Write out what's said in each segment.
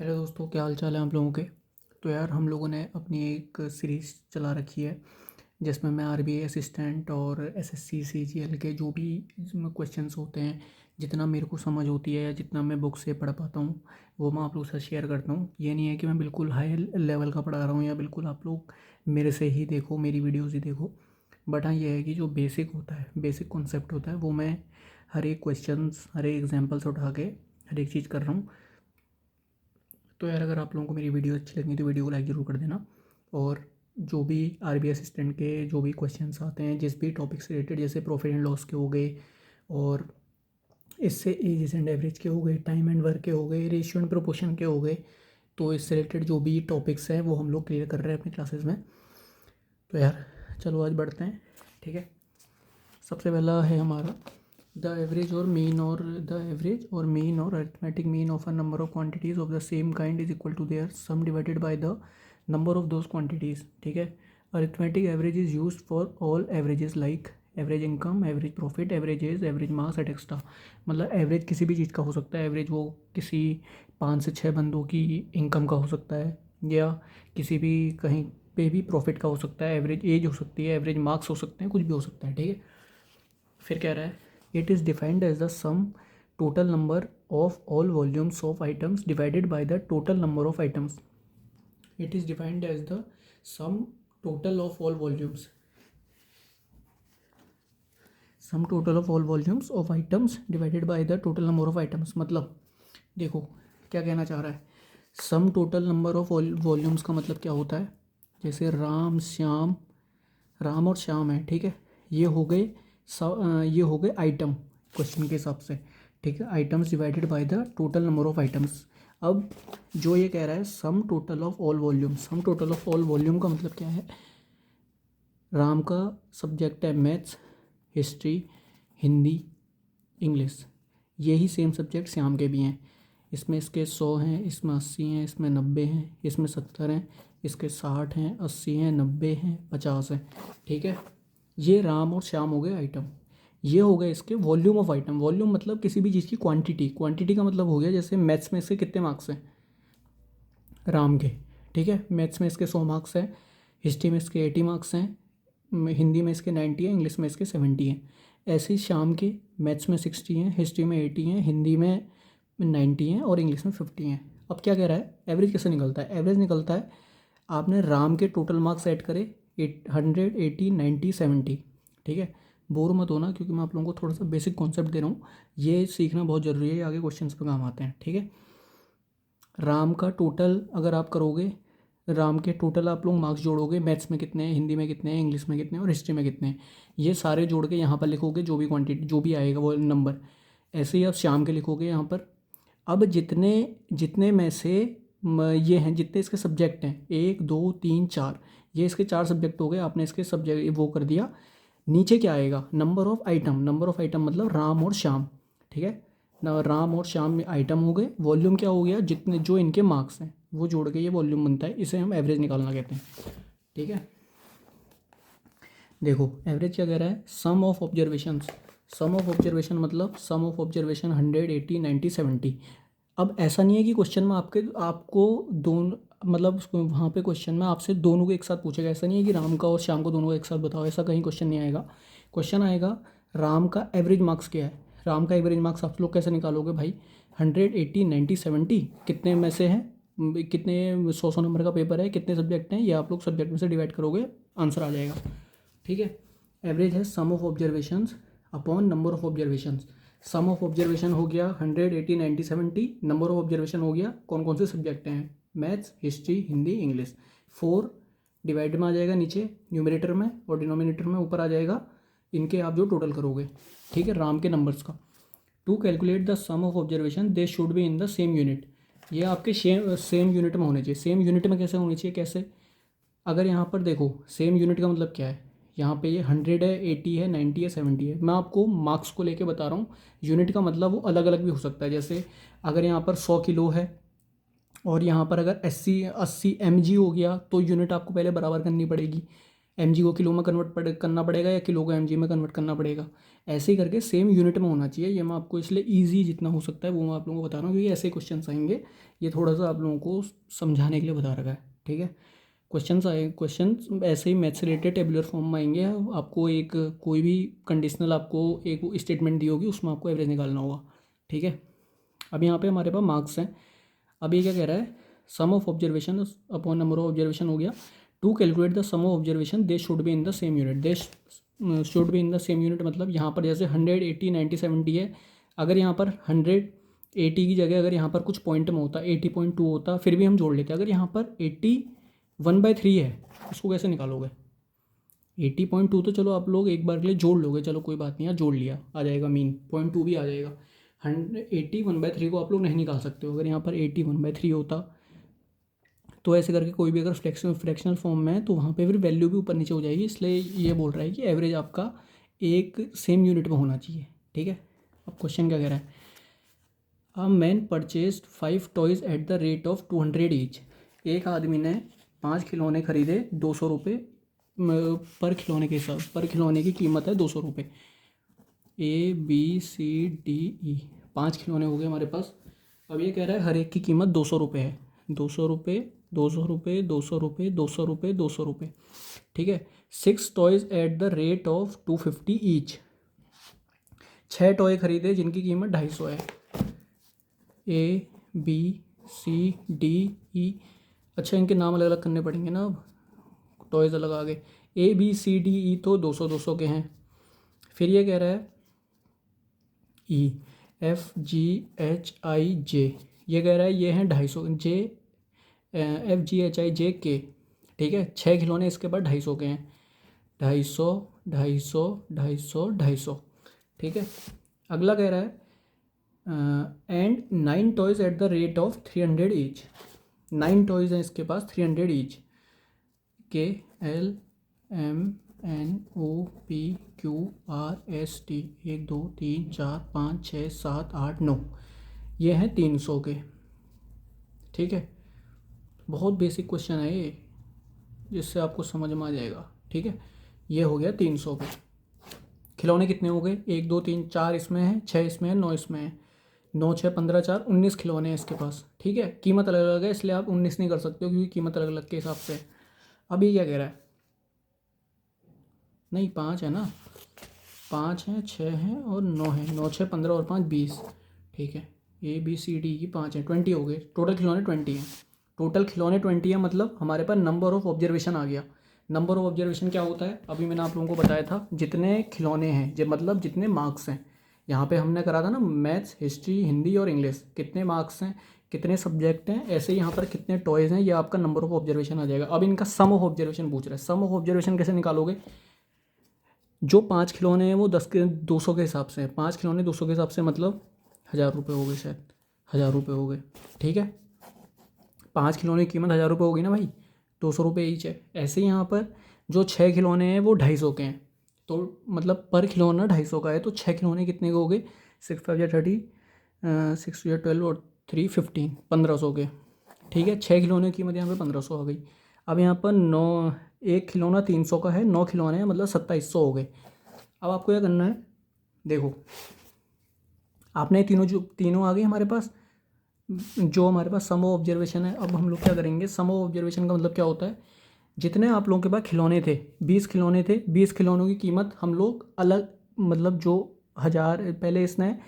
Hello दोस्तों, क्या हाल चाल है आप लोगों के। तो यार हम लोगों ने अपनी एक सीरीज़ चला रखी है जिसमें मैं आरबीआई असिस्टेंट और एसएससी सीजीएल के जो भी क्वेश्चंस होते हैं, जितना मेरे को समझ होती है या जितना मैं बुक से पढ़ पाता हूँ वो मैं आप लोगों से शेयर करता हूँ। ये नहीं है कि मैं बिल्कुल हाई लेवल का पढ़ा रहा हूँ या बिल्कुल आप लोग मेरे से ही देखो, मेरी वीडियोज़ ही देखो। बट हाँ, ये है कि जो बेसिक होता है, बेसिक कॉन्सेप्ट होता है, वो मैं हर एक क्वेश्चंस, हर एक एग्जाम्पल से उठा के हर एक चीज़ कर रहा हूँ। तो यार अगर आप लोगों को मेरी वीडियो अच्छी लगी तो वीडियो को लाइक ज़रूर कर देना। और जो भी आरबीआई असिस्टेंट के जो भी क्वेश्चंस आते हैं जिस भी टॉपिक से रिलेटेड, जैसे प्रॉफिट एंड लॉस के हो गए, और इससे एजेस एंड एवरेज के हो गए, टाइम एंड वर्क के हो गए, रेशियो एंड प्रोपोर्शन के हो गए, तो इससे रिलेटेड जो भी टॉपिक्स हैं वो हम लोग क्लियर कर रहे हैं अपनी क्लासेस में। तो यार चलो आज बढ़ते हैं। ठीक है, सबसे पहला है हमारा द एवरेज और मीन और arithmetic mean of a number of quantities of the same kind is equal to their sum divided by the number of those quantities. ठीक है, arithmetic average is use for all averages like average income, average profit, average age, average mass et extra. मतलब average किसी भी चीज़ का हो सकता है। Average वो किसी 5 से 6 बंदों की इनकम का हो सकता है, या किसी भी कहीं पे भी प्रॉफिट का हो सकता है। एवरेज एज हो सकती है, एवरेज मार्क्स हो सकते हैं, कुछ भी हो सकता है। ठीक है, फिर कह रहा है it is defined as the sum total number of all volumes of items divided by the total number of items. It is defined as the sum total of all volumes, sum total of all volumes of items divided by the total number of items. मतलब देखो क्या कहना चाह रहा है। Sum total number of volumes का मतलब क्या होता है, जैसे राम श्याम, राम और श्याम है। ठीक है, ये हो गए ये हो गए आइटम क्वेश्चन के हिसाब से। ठीक है, items divided by the total number of items. अब जो ये कह रहा है sum total of all volume, some total of all volume का मतलब क्या है। राम का सब्जेक्ट है मैथ्स, हिस्ट्री, हिंदी, इंग्लिश। यही सेम सब्जेक्ट श्याम के भी हैं। इसमें इसके 100 हैं, इसमें 80 हैं, इसमें 90 हैं, इसमें 70 हैं, इसके 60 हैं, 80 हैं, 90 हैं, 50 हैं। ठीक है, ये राम और श्याम हो गए आइटम। ये हो गए इसके वॉल्यूम ऑफ आइटम। वॉल्यूम मतलब किसी भी चीज़ की क्वांटिटी। क्वांटिटी का मतलब हो गया जैसे मैथ्स में इसके कितने मार्क्स हैं राम के। ठीक है, मैथ्स में इसके 100 मार्क्स हैं, हिस्ट्री में इसके 80 मार्क्स हैं, हिंदी में इसके 90 हैं, इंग्लिश में इसके 70 हैं। ऐसे ही शाम के मैथ्स में 60 हैं, हिस्ट्री में 80 हैं, हिंदी में 90 हैं और इंग्लिश में 50 हैं। अब क्या कह रहा है, एवरेज कैसे निकलता है। एवरेज निकलता है, आपने राम के टोटल मार्क्स ऐड करे 100, 80, 90, 70। ठीक है, बोर मत होना क्योंकि मैं आप लोगों को थोड़ा सा बेसिक कॉन्सेप्ट दे रहा हूँ। ये सीखना बहुत ज़रूरी है, ये आगे क्वेश्चंस पे काम आते हैं। ठीक है, राम का टोटल अगर आप करोगे, राम के टोटल आप लोग मार्क्स जोड़ोगे, मैथ्स में कितने हैं, हिंदी में कितने हैं, इंग्लिश में कितने हैं और हिस्ट्री में कितने हैं, ये सारे जोड़ के यहाँ पर लिखोगे। जो भी क्वांटिटी जो भी आएगा वो नंबर, ऐसे ही आप शाम के लिखोगे यहाँ पर। अब जितने जितने में से ये हैं, जितने इसके सब्जेक्ट हैं, 1, 2, 3, 4, ये इसके 4 सब्जेक्ट हो गए। आपने इसके सब्जेक्ट वो कर दिया। नीचे क्या आएगा, number of item. Number of item मतलब राम और श्याम। ठीक है ना, राम और श्याम में आइटम हो गए। वॉल्यूम क्या हो गया, जितने जो इनके मार्क्स हैं वो जोड़ के ये वॉल्यूम बनता है। इसे हम एवरेज निकालना कहते हैं। ठीक है, देखो एवरेज क्या कह रहा है, sum of observations. Sum of observation मतलब सम ऑफ ऑब्जर्वेशन 100, 80, 90, 70। अब ऐसा नहीं है कि क्वेश्चन में आपको दोनों, मतलब वहाँ पे क्वेश्चन में आपसे दोनों को एक साथ पूछेगा। ऐसा नहीं है कि राम का और श्याम को दोनों को एक साथ बताओ, ऐसा कहीं क्वेश्चन नहीं आएगा। क्वेश्चन आएगा राम का एवरेज मार्क्स क्या है। राम का एवरेज मार्क्स आप लोग कैसे निकालोगे भाई, 100, 80, 90, 70 कितने में से है, कितने 100 नंबर का पेपर है, कितने सब्जेक्ट हैं, ये आप लोग सब्जेक्ट में से डिवाइड करोगे, आंसर आ जाएगा। ठीक है, एवरेज है sum of observations upon number of observations. Sum of observation हो गया 100, 80, 90, 70। नंबर ऑफ ऑब्जर्वेशन हो गया कौन कौन से सब्जेक्ट हैं, maths, history, Hindi, English. 4 divide में आ जाएगा नीचे न्यूमरेटर में, और डिनोमिनेटर में ऊपर आ जाएगा इनके आप जो टोटल करोगे। ठीक है, राम के नंबर्स का। To calculate the sum of observation they should be in the same unit. ये आपके सेम यूनिट में होने चाहिए। सेम यूनिट में कैसे होनी चाहिए, कैसे, अगर यहाँ पर देखो सेम यूनिट का मतलब क्या है, यहाँ पे ये 100 है, 80 है, 90 है, 70 है। मैं आपको मार्क्स को लेके बता रहा हूँ। यूनिट का मतलब वो अलग अलग भी हो सकता है। जैसे अगर यहाँ पर 100 किलो है और यहाँ पर अगर 80 80 mg हो गया तो यूनिट आपको पहले बराबर करनी पड़ेगी। mg को किलो में कन्वर्ट करना पड़ेगा या किलो को mg में कन्वर्ट करना पड़ेगा। ऐसे ही करके सेम यूनिट में होना चाहिए। ये मैं आपको इसलिए ईजी जितना हो सकता है वो मैं आप लोगों को बता रहा हूँ, क्योंकि ऐसे क्वेश्चन आएंगे। ये थोड़ा सा आप लोगों को समझाने के लिए बता रखा है, ठीक है। क्वेश्चन ऐसे ही मैथ से रिलेटेड टेबुलर फॉर्म में आएंगे। आपको एक कोई भी कंडीशनल आपको एक स्टेटमेंट दी होगी, उसमें आपको एवरेज निकालना होगा, ठीक है। अब यहाँ पे हमारे पास मार्क्स हैं। अब ये क्या कह रहा है, sum of observation upon number of observation हो गया। To calculate the sum of observation they should be in the same unit. They should be in the same unit मतलब यहाँ पर जैसे 100, 80, 90, 70 है। अगर यहाँ पर 100, 80 की जगह अगर यहाँ पर कुछ पॉइंट में होता 80.2 होता, फिर भी हम जोड़ लेते। अगर यहाँ पर 81/3 है, उसको कैसे निकालोगे? 80.2 तो चलो आप लोग एक बार के लिए जोड़ लोगे, चलो कोई बात नहीं, यार जोड़ लिया, आ जाएगा मीन, 0.2 भी आ जाएगा। 81/3 को आप लोग नहीं निकाल सकते हो। अगर यहाँ पर 81/3 होता तो ऐसे करके कोई भी अगर फ्रैक्शनल फॉर्म में है तो वहाँ पे फिर वैल्यू भी ऊपर नीचे हो जाएगी। इसलिए ये बोल रहा है कि एवरेज आपका एक सेम यूनिट में होना चाहिए, ठीक है। अब क्वेश्चन क्या कह रहा है, a man purchased 5 toys at the rate of 200 each. एक आदमी ने 5 खिलौने खरीदे 200 रुपये पर खिलौने के हिसाब, पर खिलौने की कीमत है 200 रुपये। ABCDE 5 खिलौने हो गए हमारे पास। अब ये कह रहा है हर एक की कीमत 200 रुपये है। 200 रुपये, 200 रुपये, 200 रुपये, 200 रुपये, 200 रुपये, ठीक है। 6 toys at the rate of 250 each. 6 toy खरीदे जिनकी कीमत 250 है। ABCDE, अच्छा इनके नाम अलग अलग करने पड़ेंगे ना, अब टॉयज़ अलग आ गए। ABCDE तो 200 के हैं। फिर ये कह रहा है EFGHIJ, ये कह रहा है ये हैं 250, FGHIJK, ठीक है। 6 खिलौने इसके बाद 250 के हैं। 250, 250, 250, 250, ठीक है। अगला कह रहा है and 9 toys at the rate of 300 each. 9 toys हैं इसके पास 300 ईच। KLMNOPQRST 1 2 3 4 5 6 7 8 9, ये हैं 300 के, ठीक है। बहुत बेसिक क्वेश्चन है ये, जिससे आपको समझ में आ जाएगा, ठीक है। ये हो गया 300 पे। खिलौने कितने हो गए, 1 2 3 4 इसमें है, 6 इसमें है, 9 इसमें है। 9 6 15 4 19 खिलौने हैं इसके पास, ठीक है। कीमत अलग अलग है इसलिए आप 19 नहीं कर सकते हो, क्योंकि कीमत अलग अलग के हिसाब से है। अब ये क्या कह रहा है, नहीं 5 है ना, 5 हैं, 6 हैं और 9 है। 9 6 15 और 5 20, ठीक है। ABCD की 5 है, 20 हो गए। टोटल खिलौने 20 हैं। टोटल खिलौने 20 है मतलब हमारे पास नंबर ऑफ ऑब्जर्वेशन आ गया। नंबर ऑफ ऑब्जर्वेशन क्या होता है, अभी मैंने आप लोगों को बताया था, जितने खिलौने हैं जो मतलब जितने मार्क्स हैं। यहाँ पे हमने करा था ना मैथ्स, हिस्ट्री, हिंदी और इंग्लिश, कितने मार्क्स हैं, कितने सब्जेक्ट हैं, ऐसे ही यहाँ पर कितने टॉयज़ हैं, ये आपका नंबर ऑफ ऑब्जर्वेशन आ जाएगा। अब इनका सम ऑफ ऑब्जर्वेशन पूछ रहा है। सम ऑफ ऑब्जर्वेशन कैसे निकालोगे, जो 5 खिलौने हैं वो 200 के हिसाब से हैं। 5 खिलौने 200 के हिसाब से मतलब 1000 रुपये हो गए, शायद 1000 रुपये हो गए, ठीक है। 5 खिलौने की कीमत 1000 रुपये होगी ना भाई, 200 रुपये ईच है। ऐसे ही यहाँ पर जो 6 खिलौने हैं वो 250 के हैं, तो मतलब पर खिलौना 250 का है, तो 6 खिलौने कितने के हो गए, 6 5 30, 6 12 और 3 15, 1500 के, ठीक है। 6 खिलौने की कीमत यहाँ पे 1500 आ गई। अब यहाँ पर 9, एक खिलौना 300 का है, 9 खिलौने हैं मतलब 2700 हो गए। अब आपको क्या करना है, देखो आपने तीनों आ गए हमारे पास, जो हमारे पास सम ऑफ ऑब्जर्वेशन है। अब हम लोग क्या करेंगे, सम ऑफ ऑब्जर्वेशन का मतलब क्या होता है, जितने आप लोगों के पास खिलौने थे, 20 खिलौने थे, 20 खिलौनों की कीमत हम लोग अलग, मतलब जो 1000 पहले इसने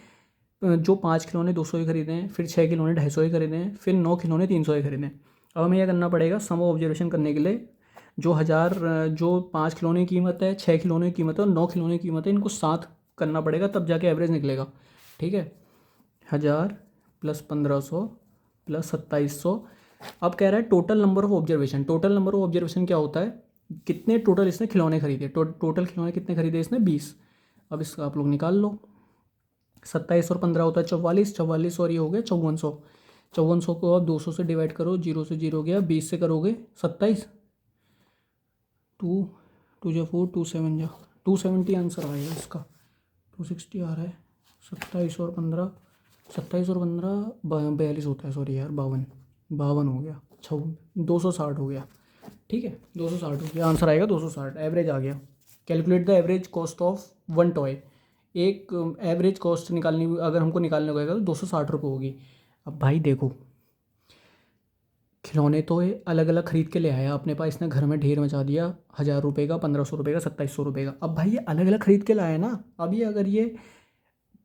जो 5 खिलौने 200 ही खरीदे हैं, फिर 6 खिलौने 250 ही खरीदे हैं, फिर 9 खिलौने 300 ही खरीदे हैं। अब हमें यह करना पड़ेगा सम ऑफ ऑब्जर्वेशन करने के लिए, जो 5 खिलौने की कीमत है, 6 खिलौने की कीमत है और 9 खिलौने की कीमत है, इनको साथ करना पड़ेगा, तब जाके एवरेज निकलेगा, ठीक है। 1000 + 1500 + 2700। अब कह रहा है total number of observation. Total number of observation क्या होता है, कितने टोटल इसने खिलौने खरीदे, टोटल खिलौने कितने खरीदे इसने, 20। अब इसका आप लोग निकाल लो, 27 और 15 होता है 44, 44 और ये हो गया 5400। 5400 को आप 200 से डिवाइड करो, 0 से 0 गया, 20 से करोगे 27, 2 2 जा 4, 2 7 जा 270 आंसर आएगा इसका। 260 आ रहा है। 27 और 15, 27 और 15 42 होता है, सॉरी यार 52 हो गया, 260 हो गया, ठीक है, 260 रुपये आंसर आएगा, 260 एवरेज आ गया। Calculate the average cost of one toy. एक एवरेज कॉस्ट निकालनी, अगर हमको निकालने को होगा तो 260 रुपये होगी। अब भाई देखो, खिलौने तो ये अलग अलग खरीद के ले आया अपने पास, इसने घर में ढेर मचा दिया, 1000 रुपये का, 1500 रुपये का, 2700 रुपये का। अब भाई ये अलग अलग खरीद के लाया ना। अब ये अगर ये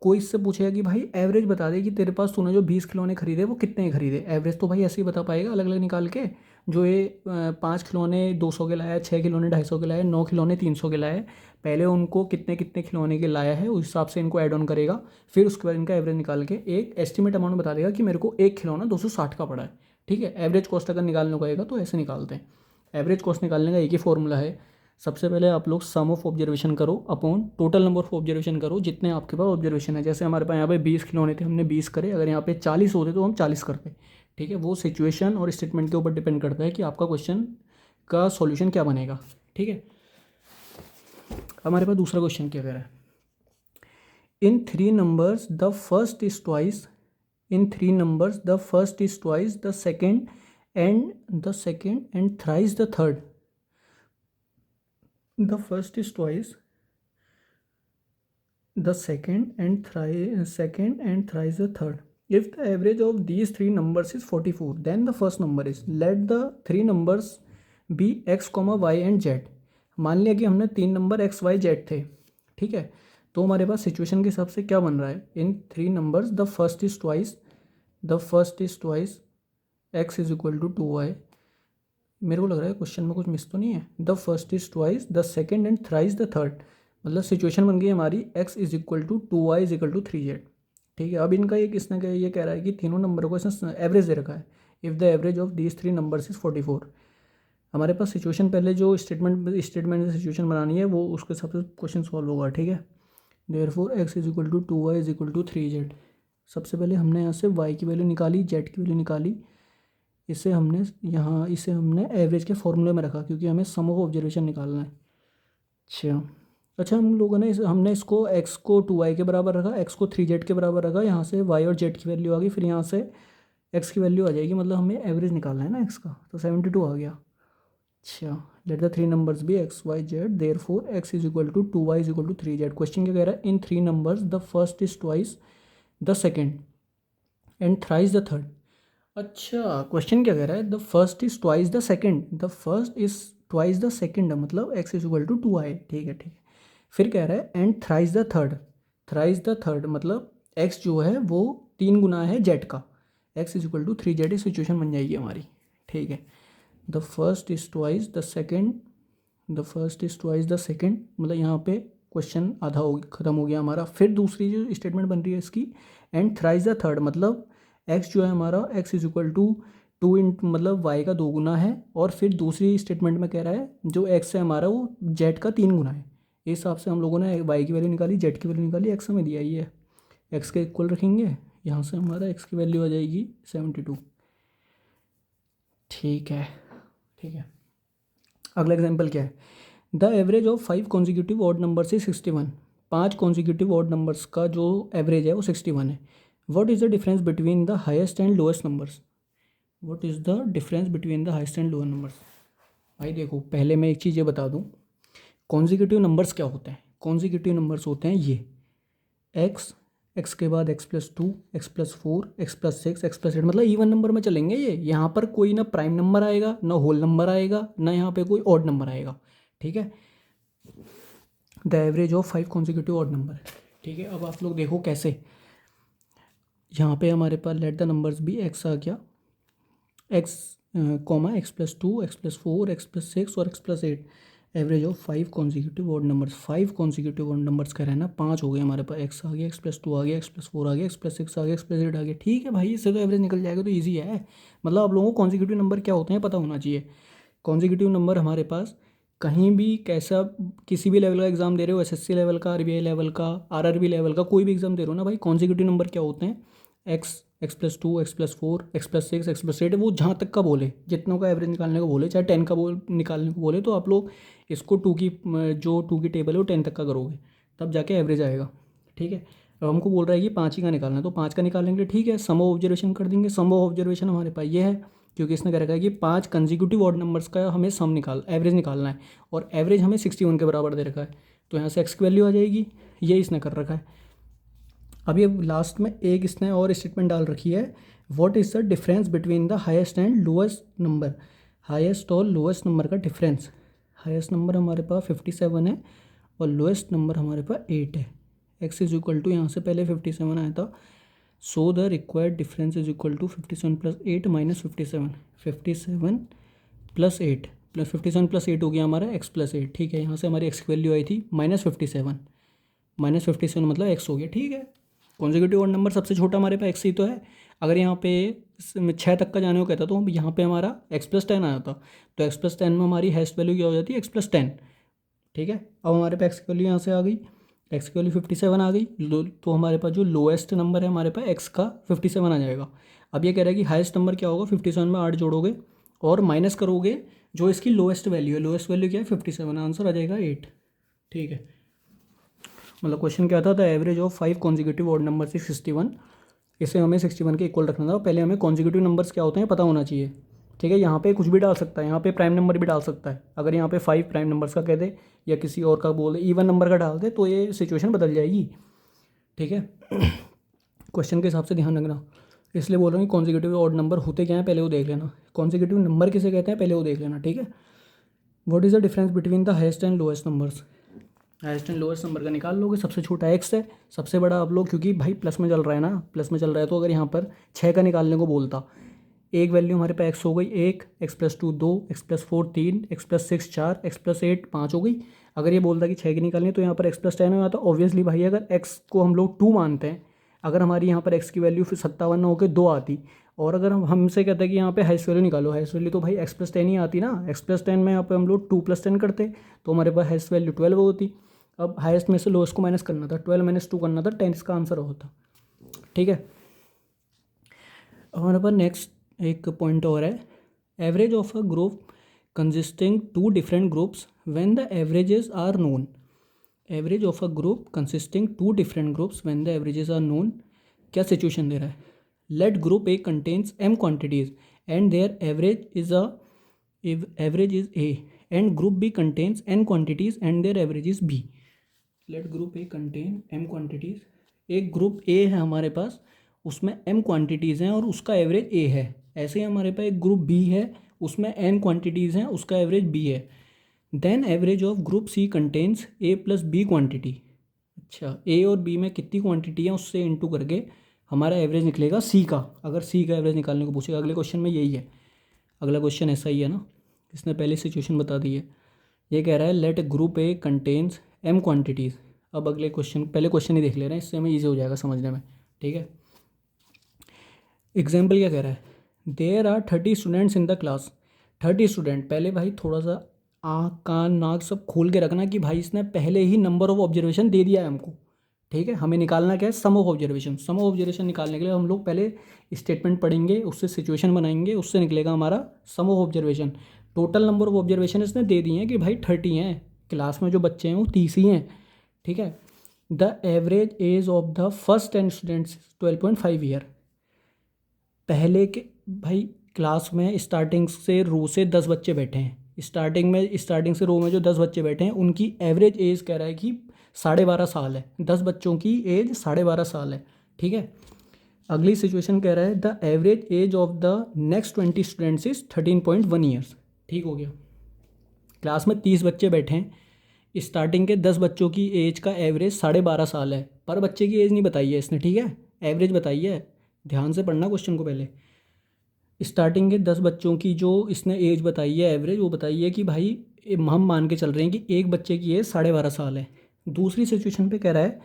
कोई इससे पूछेगा कि भाई एवरेज बता दे कि तेरे पास तूने जो 20 खिलौने खरीदे वो कितने खरीदे, एवरेज तो भाई ऐसे ही बता पाएगा अलग अलग निकाल के। जो ये 5 खिलौने 200 के लाया, 6 खिलौने 250 के लाया, 9 खिलौने 300 के लाया, पहले उनको कितने कितने खिलौने के लाया है उस हिसाब से इनको ऐड ऑन करेगा, फिर उसके बाद इनका एवरेज निकाल के एक एस्टिमेट अमाउंट बता देगा कि मेरे को एक खिलौना 260 का पड़ा है। ठीक है, एवरेज कॉस्ट अगर निकालने को आएगा तो ऐसे निकालते हैं। एवरेज कॉस्ट निकालने का एक ही फॉर्मूला है। सबसे पहले आप लोग सम ऑफ ऑब्जर्वेशन करो upon total number of observation करो, जितने आपके पास ऑब्जर्वेशन है। जैसे हमारे पास यहाँ पे 20 खिलौने थे, हमने 20 करे, अगर यहाँ पे 40 होते तो हम 40 करते। ठीक है, वो सिचुएशन और स्टेटमेंट के ऊपर डिपेंड करता है कि आपका क्वेश्चन का सॉल्यूशन क्या बनेगा। ठीक है, हमारे पास दूसरा क्वेश्चन क्या कह रहा है, in three numbers the first is twice, in three numbers the first is twice the second and thrice the third. The first is twice, the second and thrice the third. If the average of these three numbers is 44, then the first number is, let the three numbers be x, y and z. मान लिया कि हमने 3 number x, y, z थे। ठीक है, तो हमारे पास situation के हिसाब से क्या बन रहा है, in 3 numbers the first is twice x is equal to 2y। मेरे को लग रहा है क्वेश्चन में कुछ मिस तो नहीं है। The first is twice the second and thrice the third, मतलब सिचुएशन बन गई हमारी x is equal to 2y is equal to 3z। ठीक है, अब इनका ये किसने क्या ये कह रहा है कि तीनों नंबरों को इसने एवरेज दे रखा है। If the average of these 3 numbers is 44। हमारे पास सिचुएशन पहले जो स्टेटमेंट से सिचुएशन बनानी है वो उसके हिसाब से क्वेश्चन सॉल्व होगा। ठीक है, therefore x is equal to 2y is equal to 3z। सबसे पहले हमने यहाँ से y की वैल्यू निकाली, z की वैल्यू निकाली, इसे हमने एवरेज के फॉर्मूले में रखा क्योंकि हमें सम ऑफ ऑब्जर्वेशन निकालना है। अच्छा हम लोगों ने हमने इसको x को 2y के बराबर रखा, x को 3z के बराबर रखा, यहाँ से y और z की वैल्यू आ गई, फिर यहाँ से x की वैल्यू आ जाएगी, मतलब हमें एवरेज निकालना है ना x का, तो 72 आ गया। अच्छा, let the 3 numbers be x, y, z, therefore x is equal to 2y is equal to 3z। Question क्या कह रहा है, in 3 numbers the first is twice the second and thrice the third. अच्छा, क्वेश्चन क्या कह रहा है, the first is twice the second, the first is twice the second, मतलब x is equal to 2y। ठीक है, फिर कह रहा है एंड थ्राइस द थर्ड, मतलब x जो है वो 3 गुना है z का, x is equal to 3z। Situation बन जाएगी हमारी। ठीक है, the first is twice the second, मतलब यहाँ पे क्वेश्चन आधा खत्म हो गया हमारा। फिर दूसरी जो स्टेटमेंट बन रही है इसकी, एंड थ्राइस द थर्ड, मतलब x जो है हमारा x इज इक्वल टू 2 मतलब y का 2 गुना है, और फिर दूसरी स्टेटमेंट में कह रहा है जो x है हमारा वो z का 3 गुना है। इस हिसाब से हम लोगों ने y की वैल्यू निकाली, z की वैल्यू निकाली, x हमें दिया ही है, x के इक्वल रखेंगे, यहाँ से हमारा x की वैल्यू आ जाएगी 72। ठीक है, अगला एग्जाम्पल क्या है, the average of 5 consecutive odd numbers is 61। 5 consecutive odd numbers का जो एवरेज है वो 61 है। What is the difference between the highest and lowest numbers? What is the difference between the highest and lower numbers? भाई देखो, पहले मैं एक चीज़ ये बता दूँ, कॉन्जिक्यूटिव नंबर्स क्या होते हैं। कॉन्जिक्यूटिव नंबर्स होते हैं ये x के बाद x+2, x+4, x+6, x+8, मतलब इवन नंबर में चलेंगे ये। यहाँ पर कोई ना प्राइम नंबर आएगा, ना होल नंबर आएगा, ना यहाँ पे कोई ऑड नंबर आएगा। ठीक है, the average of 5 consecutive odd number. ठीक है, अब आप लोग देखो कैसे, यहाँ पे हमारे पास लेट द नंबर्स भी x आ गया, x, x+2, x+4, x+6 और x+8, average of 5 consecutive odd numbers. 5 consecutive odd numbers का रहना 5 हो गए हमारे पास, x आ गया, x+2 आ गया, x+4 आ गया, x+6 आ गया, x+8 आ गया। ठीक है भाई, इससे तो एवरेज निकल जाएगा, तो ईजी है। मतलब आप लोगों को कॉन्जिक्यूटिव नंबर क्या होते हैं पता होना चाहिए। कॉन्जिक्यूटिव नंबर हमारे पास कहीं भी कैसा, किसी भी लेवल का एग्जाम दे रहे हो, SSC लेवल का, RBI लेवल का, RRB लेवल का, कोई भी एग्जाम दे रहे हो ना भाई, कॉन्जिक्यूटिव नंबर क्या होते हैं, x, x+2, x+4, x+6, x+8, वो जहाँ तक का बोले, जितनों का एवरेज निकालने को बोले, चाहे 10 का निकालने को बोले, तो आप लोग इसको 2 की टेबल है वो 10 तक का करोगे, तब जाके एवरेज आएगा। ठीक है, अब हमको बोल रहा है कि 5 ही का निकालना है, तो 5 का निकालेंगे। ठीक है, सम ऑफ ऑब्जर्वेशन कर देंगे। सम ऑफ ऑब्जर्वेशन हमारे पास ये है क्योंकि इसने कह रखा है कि 5 कंसेक्यूटिव ऑड नंबर्स का हमें एवरेज निकालना है, और एवरेज हमें 61 के बराबर दे रखा है, तो यहाँ से एक्स की वैल्यू आ जाएगी, ये इसने कर रखा है। अब ये लास्ट में एक इसने और स्टेटमेंट डाल रखी है, what is the difference between the highest and lowest number. Highest और लोएस्ट नंबर का डिफरेंस, हाईएस्ट नंबर हमारे पास 57 है और लोएस्ट नंबर हमारे पास 8 है। एक्स इज इक्वल टू, यहाँ से पहले 57 आया था, so the required difference is equal to 57 plus 8 minus 57, 57 plus 8 plus 57 plus 8 हो गया हमारा एक्स प्लस 8। ठीक है, यहाँ से हमारी एक्स की वैल्यू आई थी -57, -57 मतलब एक्स हो गया। ठीक है, कॉन्जिक्यूटिव ऑड नंबर सबसे छोटा हमारे पास एक्स ही तो है। अगर यहाँ पे 6 तक का जाने को कहता तो यहाँ पे हमारा एक्स प्लस 10 आया था, तो एक्स प्लस 10 में हमारी हाईएस्ट वैल्यू क्या हो जाती है, एक्स प्लस 10। ठीक है, अब हमारे पास एक्स की वैल्यू यहाँ से आ गई, एक्स की वैल्यू 57 आ गई, तो हमारे पास जो लोएस्ट नंबर है हमारे पास एक्स का 57 आ जाएगा। अब ये कह रहा है कि हाईएस्ट नंबर क्या होगा, 57 में 8 जोड़ोगे और माइनस करोगे जो इसकी लोएस्ट वैल्यू है, लोएस्ट वैल्यू क्या है 57, आंसर आ जाएगा 8। ठीक है, मतलब क्वेश्चन क्या था, the average of 5 consecutive odd number is 61। इसे हमें 61 के इक्वल रखना था। पहले हमें कॉन्जिक्यूटिव नंबर्स क्या होते हैं पता होना चाहिए। ठीक है, यहाँ पे कुछ भी डाल सकता है, यहाँ पे प्राइम नंबर भी डाल सकता है। अगर यहाँ पे 5 प्राइम नंबर्स का कह दे या किसी और का बोल दे, इवन नंबर का डाल दे, तो ये सिचुएशन बदल जाएगी। ठीक है, क्वेश्चन के हिसाब से ध्यान रखना, इसलिए बोल रहा हूँ कॉन्जिक्यूटिव ऑड नंबर होते क्या हैं पहले वो देख लेना, कॉन्जिक्यूटिव नंबर किसे कहते हैं पहले वो देख लेना। ठीक है, what is the difference between the highest and lowest numbers. Highest and lowest number का निकाल लोगे, सबसे छोटा एक्स है, सबसे बड़ा आप लोग, क्योंकि भाई प्लस में चल रहा है ना, प्लस में चल रहा है, तो अगर यहाँ पर 6 का निकालने को बोलता, एक वैल्यू हमारे पास एक्स हो गई 1, x plus 2 2, x plus 4 3, x plus 6 4, x plus 8 5 हो गई। अगर ये बोलता कि 6 की निकालनी है तो यहाँ पर एक्स प्लस 10 हो जाता। ऑब्वियसली भाई अगर एक्स को हम लोग 2 मानते हैं, अगर हमारी यहाँ पर एक्स की वैल्यू फिर 57 होकर 2 आती, और अगर हम हमसे कहते हैं कि यहाँ पे हाईएस्ट वैल्यू निकालो, हाईएस्ट वैल्यू तो भाई एक्स प्लस 10 ही आती ना, एक्स प्लस 10 में यहाँ पे हम लोग 2 + 10 करते तो हमारे पास हाईएस्ट वैल्यू 12 होती। अब हाईएस्ट में से लोएस्ट को माइनस करना था, 12 - 2 करना था, 10 इसका आंसर होता। ठीक है, हमारे पास नेक्स्ट एक पॉइंट और है, average of a group consisting 2 different groups when the averages are known. Average of a group consisting 2 different groups when the averages are known. क्या सिचुएशन दे रहा है, let group A contains m quantities and their average is a, and group B contains n quantities and their average is b। Let group A contain m quantities, एक group A है हमारे पास, उसमें m quantities हैं और उसका average a है। ऐसे ही हमारे पास एक ग्रुप b है, उसमें n क्वांटिटीज़ हैं, उसका एवरेज b है। Then average of group C contains a + b quantity. अच्छा, a और b में कितनी क्वांटिटी है उससे इंटू करके हमारा एवरेज निकलेगा c का। अगर c का एवरेज निकालने को पूछेगा, अगले क्वेश्चन में यही है, अगला क्वेश्चन ऐसा ही है ना, इसने पहले सिचुएशन बता दी है। ये कह रहा है let group A contains m quantities. अब अगले क्वेश्चन, पहले क्वेश्चन ही देख ले रहे हैं, इससे हमें ईजी हो जाएगा समझने में। ठीक है, एग्जाम्पल क्या कह रहा है, there are 30 students in the class. 30 student, पहले भाई थोड़ा सा आँख कान नाक सब खोल के रखना कि भाई इसने पहले ही नंबर ऑफ ऑब्जर्वेशन दे दिया है हमको। ठीक है, हमें निकालना क्या है, sum of observation. Sum of observation निकालने के लिए हम लोग पहले स्टेटमेंट पढ़ेंगे, उससे सिचुएशन बनाएंगे, उससे निकलेगा हमारा sum of observation. Total number of observation इसने दे दिए हैं कि भाई 30 हैं, क्लास में जो बच्चे हैं वो 30 ही हैं। ठीक है, the average age of the first 10 students 12.5 year. पहले के भाई क्लास में स्टार्टिंग से रो से 10 बच्चे बैठे हैं, स्टार्टिंग से रो में जो 10 बच्चे बैठे हैं उनकी एवरेज एज कह रहा है कि 12.5 साल है। 10 बच्चों की एज 12.5 साल है। ठीक है, अगली सिचुएशन कह रहा है the average age of the next 20 students is 13.1 years. ठीक हो गया, क्लास में 30 बच्चे बैठे हैं, स्टार्टिंग के 10 बच्चों की एज का एवरेज 12.5 साल है, पर बच्चे की एज नहीं बताई है इसने। ठीक है, एवरेज बताई है, ध्यान से पढ़ना क्वेश्चन को। पहले स्टार्टिंग के 10 बच्चों की जो इसने एज बताई है एवरेज, वो बताई है कि भाई हम मान के चल रहे हैं कि एक बच्चे की एज 12.5 साल है। दूसरी सिचुएशन पे कह रहा है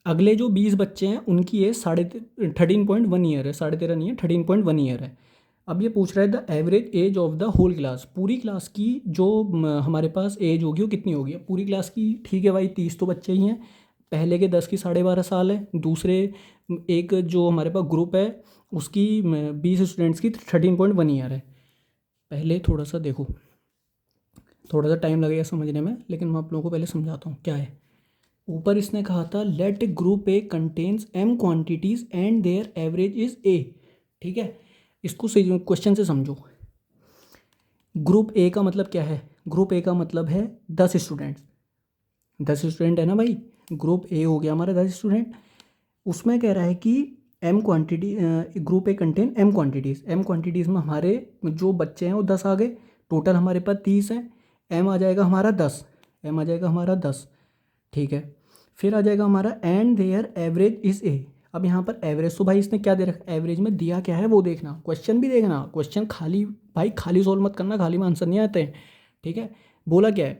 अगले जो 20 बच्चे हैं उनकी एज 13.1 ईयर है, 13.5 नहीं है, 13.1 ईयर है। अब ये पूछ रहा है the average age of the whole class. पूरी क्लास की जो हमारे पास एज होगी वो कितनी होगी। अब पूरी क्लास की, ठीक है भाई 30 तो बच्चे ही हैं, पहले के 10 की 12.5 साल है, दूसरे एक जो हमारे पास ग्रुप है उसकी 20 स्टूडेंट्स की 13.1 ईयर है। पहले थोड़ा सा देखो, थोड़ा सा टाइम लगेगा समझने में, लेकिन मैं आप लोगों को पहले समझाता हूँ क्या है। ऊपर इसने कहा था let group A contains m quantities and their average is a। ठीक है, इसको क्वेश्चन से समझो। ग्रुप ए का मतलब क्या है? ग्रुप ए का मतलब है 10 स्टूडेंट्स। 10 स्टूडेंट है ना भाई, ग्रुप ए हो गया हमारा 10 स्टूडेंट। उसमें कह रहा है कि M quantity, group A contain M quantities. M quantities में हमारे जो बच्चे हैं वो 10 आ गए, टोटल हमारे पास 30 हैं। एम आ जाएगा हमारा 10, एम आ जाएगा हमारा 10, ठीक है। फिर आ जाएगा हमारा and their average is a. अब यहाँ पर एवरेज तो भाई इसने क्या दे रखा, एवरेज में दिया क्या है वो देखना, क्वेश्चन भी देखना। क्वेश्चन खाली भाई खाली सोल्व मत करना, खाली में आंसर नहीं आते हैं, ठीक है। बोला क्या है,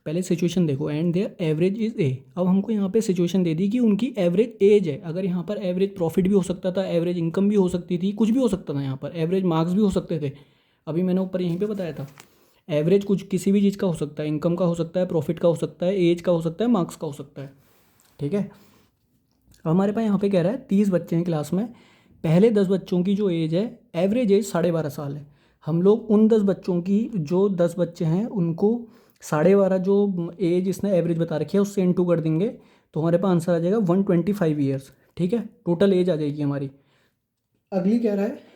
पहले सिचुएशन देखो, and their average is a. अब हमको यहाँ पे सिचुएशन दे दी कि उनकी एवरेज एज है। अगर यहाँ पर एवरेज प्रॉफिट भी हो सकता था, एवरेज इनकम भी हो सकती थी, कुछ भी हो सकता था, यहाँ पर एवरेज मार्क्स भी हो सकते थे। अभी मैंने ऊपर यहीं पे बताया था, एवरेज कुछ किसी भी चीज़ का हो सकता है, इनकम का हो सकता है, प्रॉफिट का हो सकता है, एज का हो सकता है, मार्क्स का हो सकता है, ठीक है। अब हमारे पास यहाँ पे कह रहा है 30 बच्चे हैं क्लास में, पहले 10 बच्चों की जो एज है, एवरेज एज 12.5 साल है। हम लोग उन 10 बच्चों की, जो 10 बच्चे हैं उनको 12.5 जो एज इसने एवरेज बता रखी है उससे इंटू कर देंगे, तो हमारे पास आंसर आ जाएगा 125 ईयर्स, ठीक है। टोटल एज आ जाएगी हमारी। अगली कह रहा है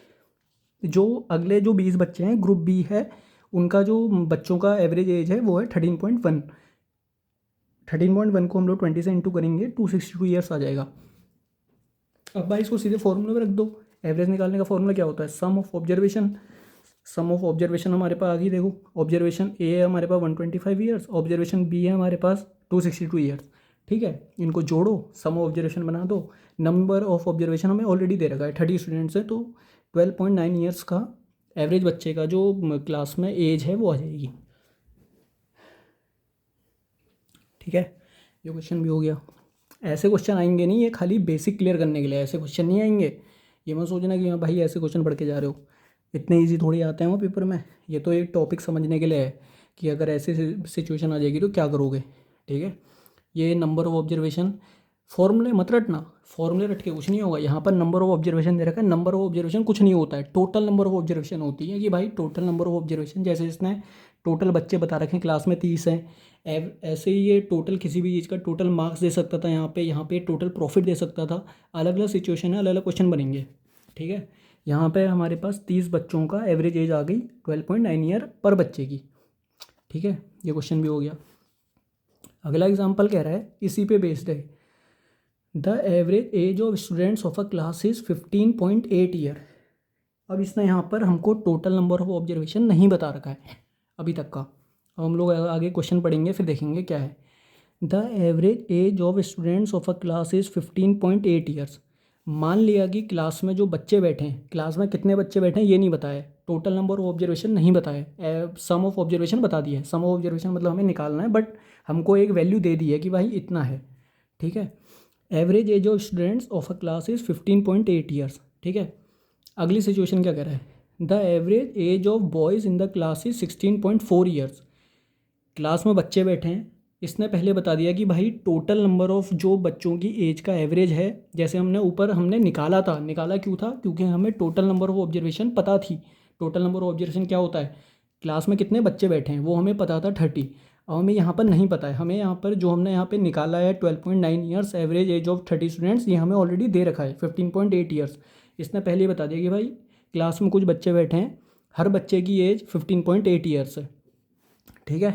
जो अगले जो 20 बच्चे हैं, ग्रुप बी है, उनका जो बच्चों का एवरेज एज है वो है 13.1। 13.1 को हम लोग 20 से इंटू करेंगे, 262 ईयर्स आ जाएगा। अब भाई इसको सीधे फॉर्मूले में रख दो। एवरेज निकालने का फॉर्मूला क्या होता है, sum of observation. Sum of observation हमारे पास आ गई, देखो ऑब्जर्वेशन ए है हमारे पास 125 ईयर्स, ऑब्जर्वेशन बी है हमारे पास 262 ईयर्स, ठीक है। इनको जोड़ो, सम ऑफ ऑब्जर्वेशन बना दो। नंबर ऑफ ऑब्जर्वेशन हमें ऑलरेडी दे रखा है 30 स्टूडेंट्स है, तो 12.9 ईयर्स का एवरेज बच्चे का जो क्लास में एज है वो आ जाएगी, ठीक है। ये क्वेश्चन भी हो गया। ऐसे क्वेश्चन आएंगे नहीं, ये खाली बेसिक क्लियर करने के लिए, ऐसे क्वेश्चन नहीं आएंगे। ये मत सोचना कि हाँ भाई ऐसे क्वेश्चन पढ़ के जा रहे हो, इतने इजी थोड़ी आते हैं वो पेपर में। ये तो एक टॉपिक समझने के लिए है कि अगर ऐसे सिचुएशन आ जाएगी तो क्या करोगे, ठीक है। ये नंबर ऑफ ऑब्जर्वेशन, फॉर्मूले मत रटना, फॉर्मूले रट के कुछ नहीं होगा। यहाँ पर नंबर ऑफ ऑब्जर्वेशन दे रखा है, नंबर ऑफ ऑब्जर्वेशन कुछ नहीं होता है, टोटल नंबर ऑफ ऑब्जर्वेशन होती है कि भाई टोटल नंबर ऑफ ऑब्जर्वेशन, जैसे इसने टोटल बच्चे बता रखे हैं क्लास में 30 हैं, ऐसे ही ये टोटल किसी भी चीज़ का टोटल मार्क्स दे सकता था, यहाँ पे टोटल प्रॉफिट दे सकता था। अलग अलग सिचुएशन है, अलग अलग क्वेश्चन बनेंगे, ठीक है। यहाँ पे हमारे पास 30 बच्चों का एवरेज एज आ गई 12.9 ईयर पर बच्चे की, ठीक है। ये क्वेश्चन भी हो गया। अगला एग्जाम्पल कह रहा है इसी पे बेस्ड है, the average age of students of a class is 15.8 year. अब इसने यहाँ पर हमको टोटल नंबर ऑफ ऑब्जर्वेशन नहीं बता रखा है अभी तक का। अब हम लोग आगे क्वेश्चन पढ़ेंगे फिर देखेंगे क्या है। The average age of students of a class is 15.8 years. मान लिया कि क्लास में जो बच्चे बैठे हैं, क्लास में कितने बच्चे बैठे हैं ये नहीं बताया, टोटल नंबर ऑफ ऑब्जर्वेशन नहीं बताया, सम ऑफ ऑब्जर्वेशन बता दिया है। सम ऑफ ऑब्जर्वेशन मतलब हमें निकालना है, बट हमको एक वैल्यू दे दी है कि भाई इतना है, ठीक है। Average age of students of a class is 15.8 years, ठीक है। अगली सिचुएशन क्या कह रहा है, the average age of boys in the class is 16.4 years. Class में बच्चे बैठे हैं, इसने पहले बता दिया कि भाई टोटल नंबर ऑफ़ जो बच्चों की एज का एवरेज है, जैसे हमने ऊपर हमने निकाला था, निकाला क्यों था, क्योंकि हमें टोटल नंबर ऑफ़ ऑब्जर्वेशन पता थी। टोटल नंबर ऑफ ऑब्जर्वेशन क्या होता है, क्लास में कितने बच्चे बैठे हैं वो हमें पता था 30। अब हमें यहाँ पर नहीं पता है, हमें यहाँ पर जो हमने यहाँ पे निकाला है 12.9 years average age of 30 students, ये हमें ऑलरेडी दे रखा है 15.8 ईयर्स। इसने पहले ही बता दिया कि भाई क्लास में कुछ बच्चे बैठे हैं, हर बच्चे की एज 15.8 ईयर्स है, ठीक है।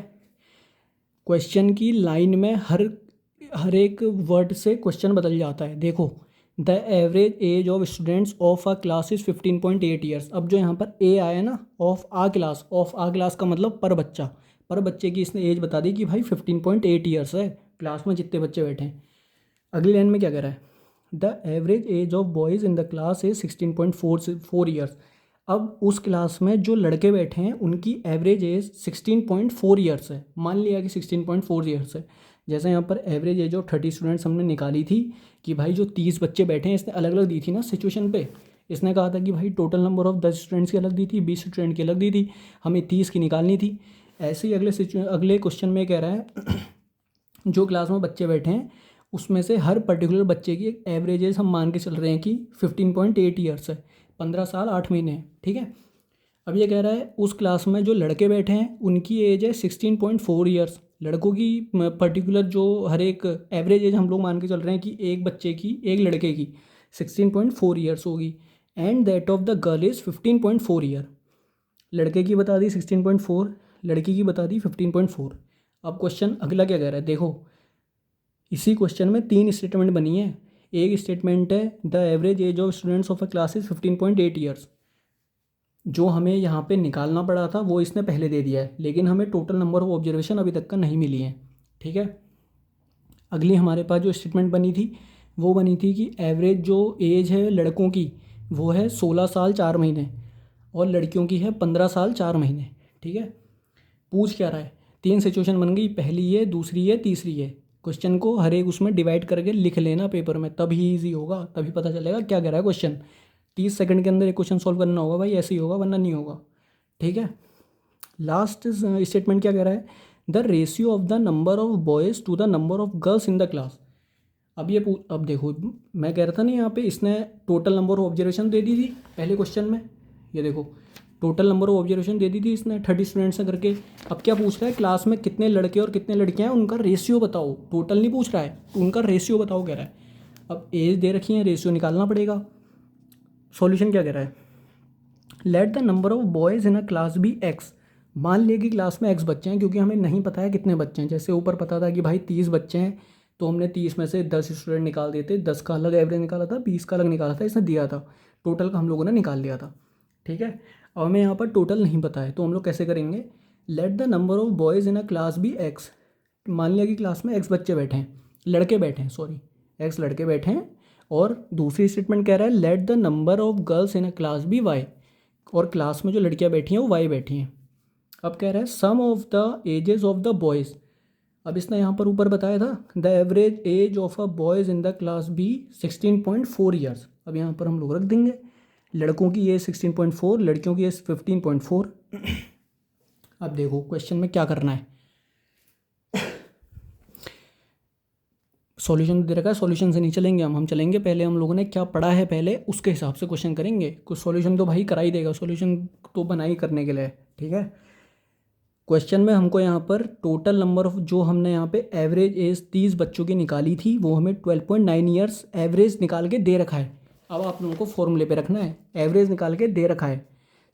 क्वेश्चन की लाइन में हर एक वर्ड से क्वेश्चन बदल जाता है। देखो, the average age of students of a class is 15.8 years. अब जो यहाँ पर ए आया ना, ऑफ आ क्लास का मतलब पर बच्चा, पर बच्चे की इसने एज बता दी कि भाई 15.8 ईयर्स है, क्लास में जितने बच्चे बैठे हैं। अगली लाइन में क्या कह रहा है, the average age of boys in the class is 16.4 years. अब उस क्लास में जो लड़के बैठे हैं उनकी एवरेज एज 16.4 ईयर्स है। मान लिया कि 16.4 ईयर्स है। जैसे यहाँ पर एवरेज एज ऑफ 30 स्टूडेंट्स हमने निकाली थी कि भाई जो 30 बच्चे बैठे हैं, इसने अलग अलग दी थी ना सिचुएशन पे। इसने कहा था कि भाई टोटल नंबर ऑफ 10 स्टूडेंट्स की अलग दी थी, 20 स्टूडेंट की अलग दी थी, हमें 30 की निकालनी थी। ऐसे ही अगले क्वेश्चन में कह रहा है जो क्लास में बच्चे बैठे हैं उसमें से हर पर्टिकुलर बच्चे की एक एवरेज एज हम मान के चल रहे हैं कि 15.8 ईयर्स है, 15 साल 8 महीने हैं, ठीक है। अब ये कह रहा है उस क्लास में जो लड़के बैठे हैं उनकी एज है 16.4 ईयर्स। लड़कों की पर्टिकुलर जो हर एक एवरेज एज हम लोग मान के चल रहे हैं कि एक बच्चे की, एक लड़के की 16.4 ईयर्स होगी। And that of the girl is 15.4 year. लड़के की बता दी 16.4, लड़की की बता दी 15.4। अब क्वेश्चन अगला क्या कह रहा है, देखो इसी क्वेश्चन में 3 स्टेटमेंट बनी है। एक स्टेटमेंट है the average age of students of a class is 15.8 years, जो हमें यहाँ पे निकालना पड़ा था वो इसने पहले दे दिया है, लेकिन हमें टोटल नंबर ऑफ ऑब्जर्वेशन अभी तक का नहीं मिली है। ठीक है, अगली हमारे पास जो स्टेटमेंट बनी थी वो बनी थी कि एवरेज जो एज है लड़कों की वो है 16 साल 4 महीने और लड़कियों की है 15 साल 4 महीने। ठीक है, पूछ क्या रहा है, 3 सिचुएशन बन गई, पहली है, दूसरी है, तीसरी है। क्वेश्चन को हर एक उसमें डिवाइड करके लिख लेना पेपर में, तभी ईजी होगा, तभी पता चलेगा क्या कह रहा है क्वेश्चन। 30 सेकंड के अंदर एक क्वेश्चन सॉल्व करना होगा भाई, ऐसे ही होगा वरना नहीं होगा। ठीक है, लास्ट स्टेटमेंट क्या कह रहा है, the ratio of the number of boys to the number of girls in the class. अब देखो मैं कह रहा था ना यहाँ पे इसने टोटल नंबर ऑफ ऑब्जर्वेशन दे दी थी पहले क्वेश्चन में, ये देखो टोटल नंबर ऑफ ऑब्जर्वेशन दे दी थी इसने 30 स्टूडेंट्स से करके। अब क्या पूछ रहा है, क्लास में कितने लड़के और कितने लड़कियां हैं उनका रेशियो बताओ, टोटल नहीं पूछ रहा है, उनका रेशियो बताओ कह रहा है। अब एज दे रखी है, रेशियो निकालना पड़ेगा। सॉल्यूशन क्या कह रहा है, let the number of boys in a class be X. मान लिया कि क्लास में एक्स बच्चे हैं, क्योंकि हमें नहीं पता है कितने बच्चे हैं। जैसे ऊपर पता था कि भाई 30 बच्चे हैं, तो हमने 30 में से 10 स्टूडेंट निकाल दिए थे, 10 का अलग एवरेज निकाला था, 20 का अलग निकाला था, इसने दिया था, टोटल का हम लोगों ने निकाल लिया था। ठीक है, अब हमें यहाँ पर टोटल नहीं पता है, तो हम लोग कैसे करेंगे, let the number of boys in a class be X. मान लिया कि क्लास में एक्स बच्चे बैठे हैं, लड़के बैठे हैं, सॉरी एक्स लड़के बैठे हैं, और दूसरी स्टेटमेंट कह रहा है let the number of girls in a class be Y, और क्लास में जो लड़कियां बैठी हैं वो वाई बैठी हैं। अब कह रहा है sum of the ages of the boys. अब इसने यहाँ पर ऊपर बताया था the average age of a boys in the class be 16.4 years. अब यहाँ पर हम लोग रख देंगे लड़कों की एज 16.4, लड़कियों की एज 15.4। अब देखो क्वेश्चन में क्या करना है, सॉल्यूशन दे रखा है, सॉल्यूशन से नहीं चलेंगे हम चलेंगे पहले हम लोगों ने क्या पढ़ा है पहले उसके हिसाब से क्वेश्चन करेंगे। कुछ सॉल्यूशन तो भाई करा ही देगा, सॉल्यूशन तो बना ही करने के लिए। ठीक है, क्वेश्चन में हमको यहाँ पर टोटल नंबर ऑफ जो हमने यहाँ पे एवरेज एज 30 बच्चों की निकाली थी वो हमें 12.9 ईयर्स एवरेज निकाल के दे रखा है। अब आप लोगों को फॉर्मूले पे रखना है, एवरेज निकाल के दे रखा है,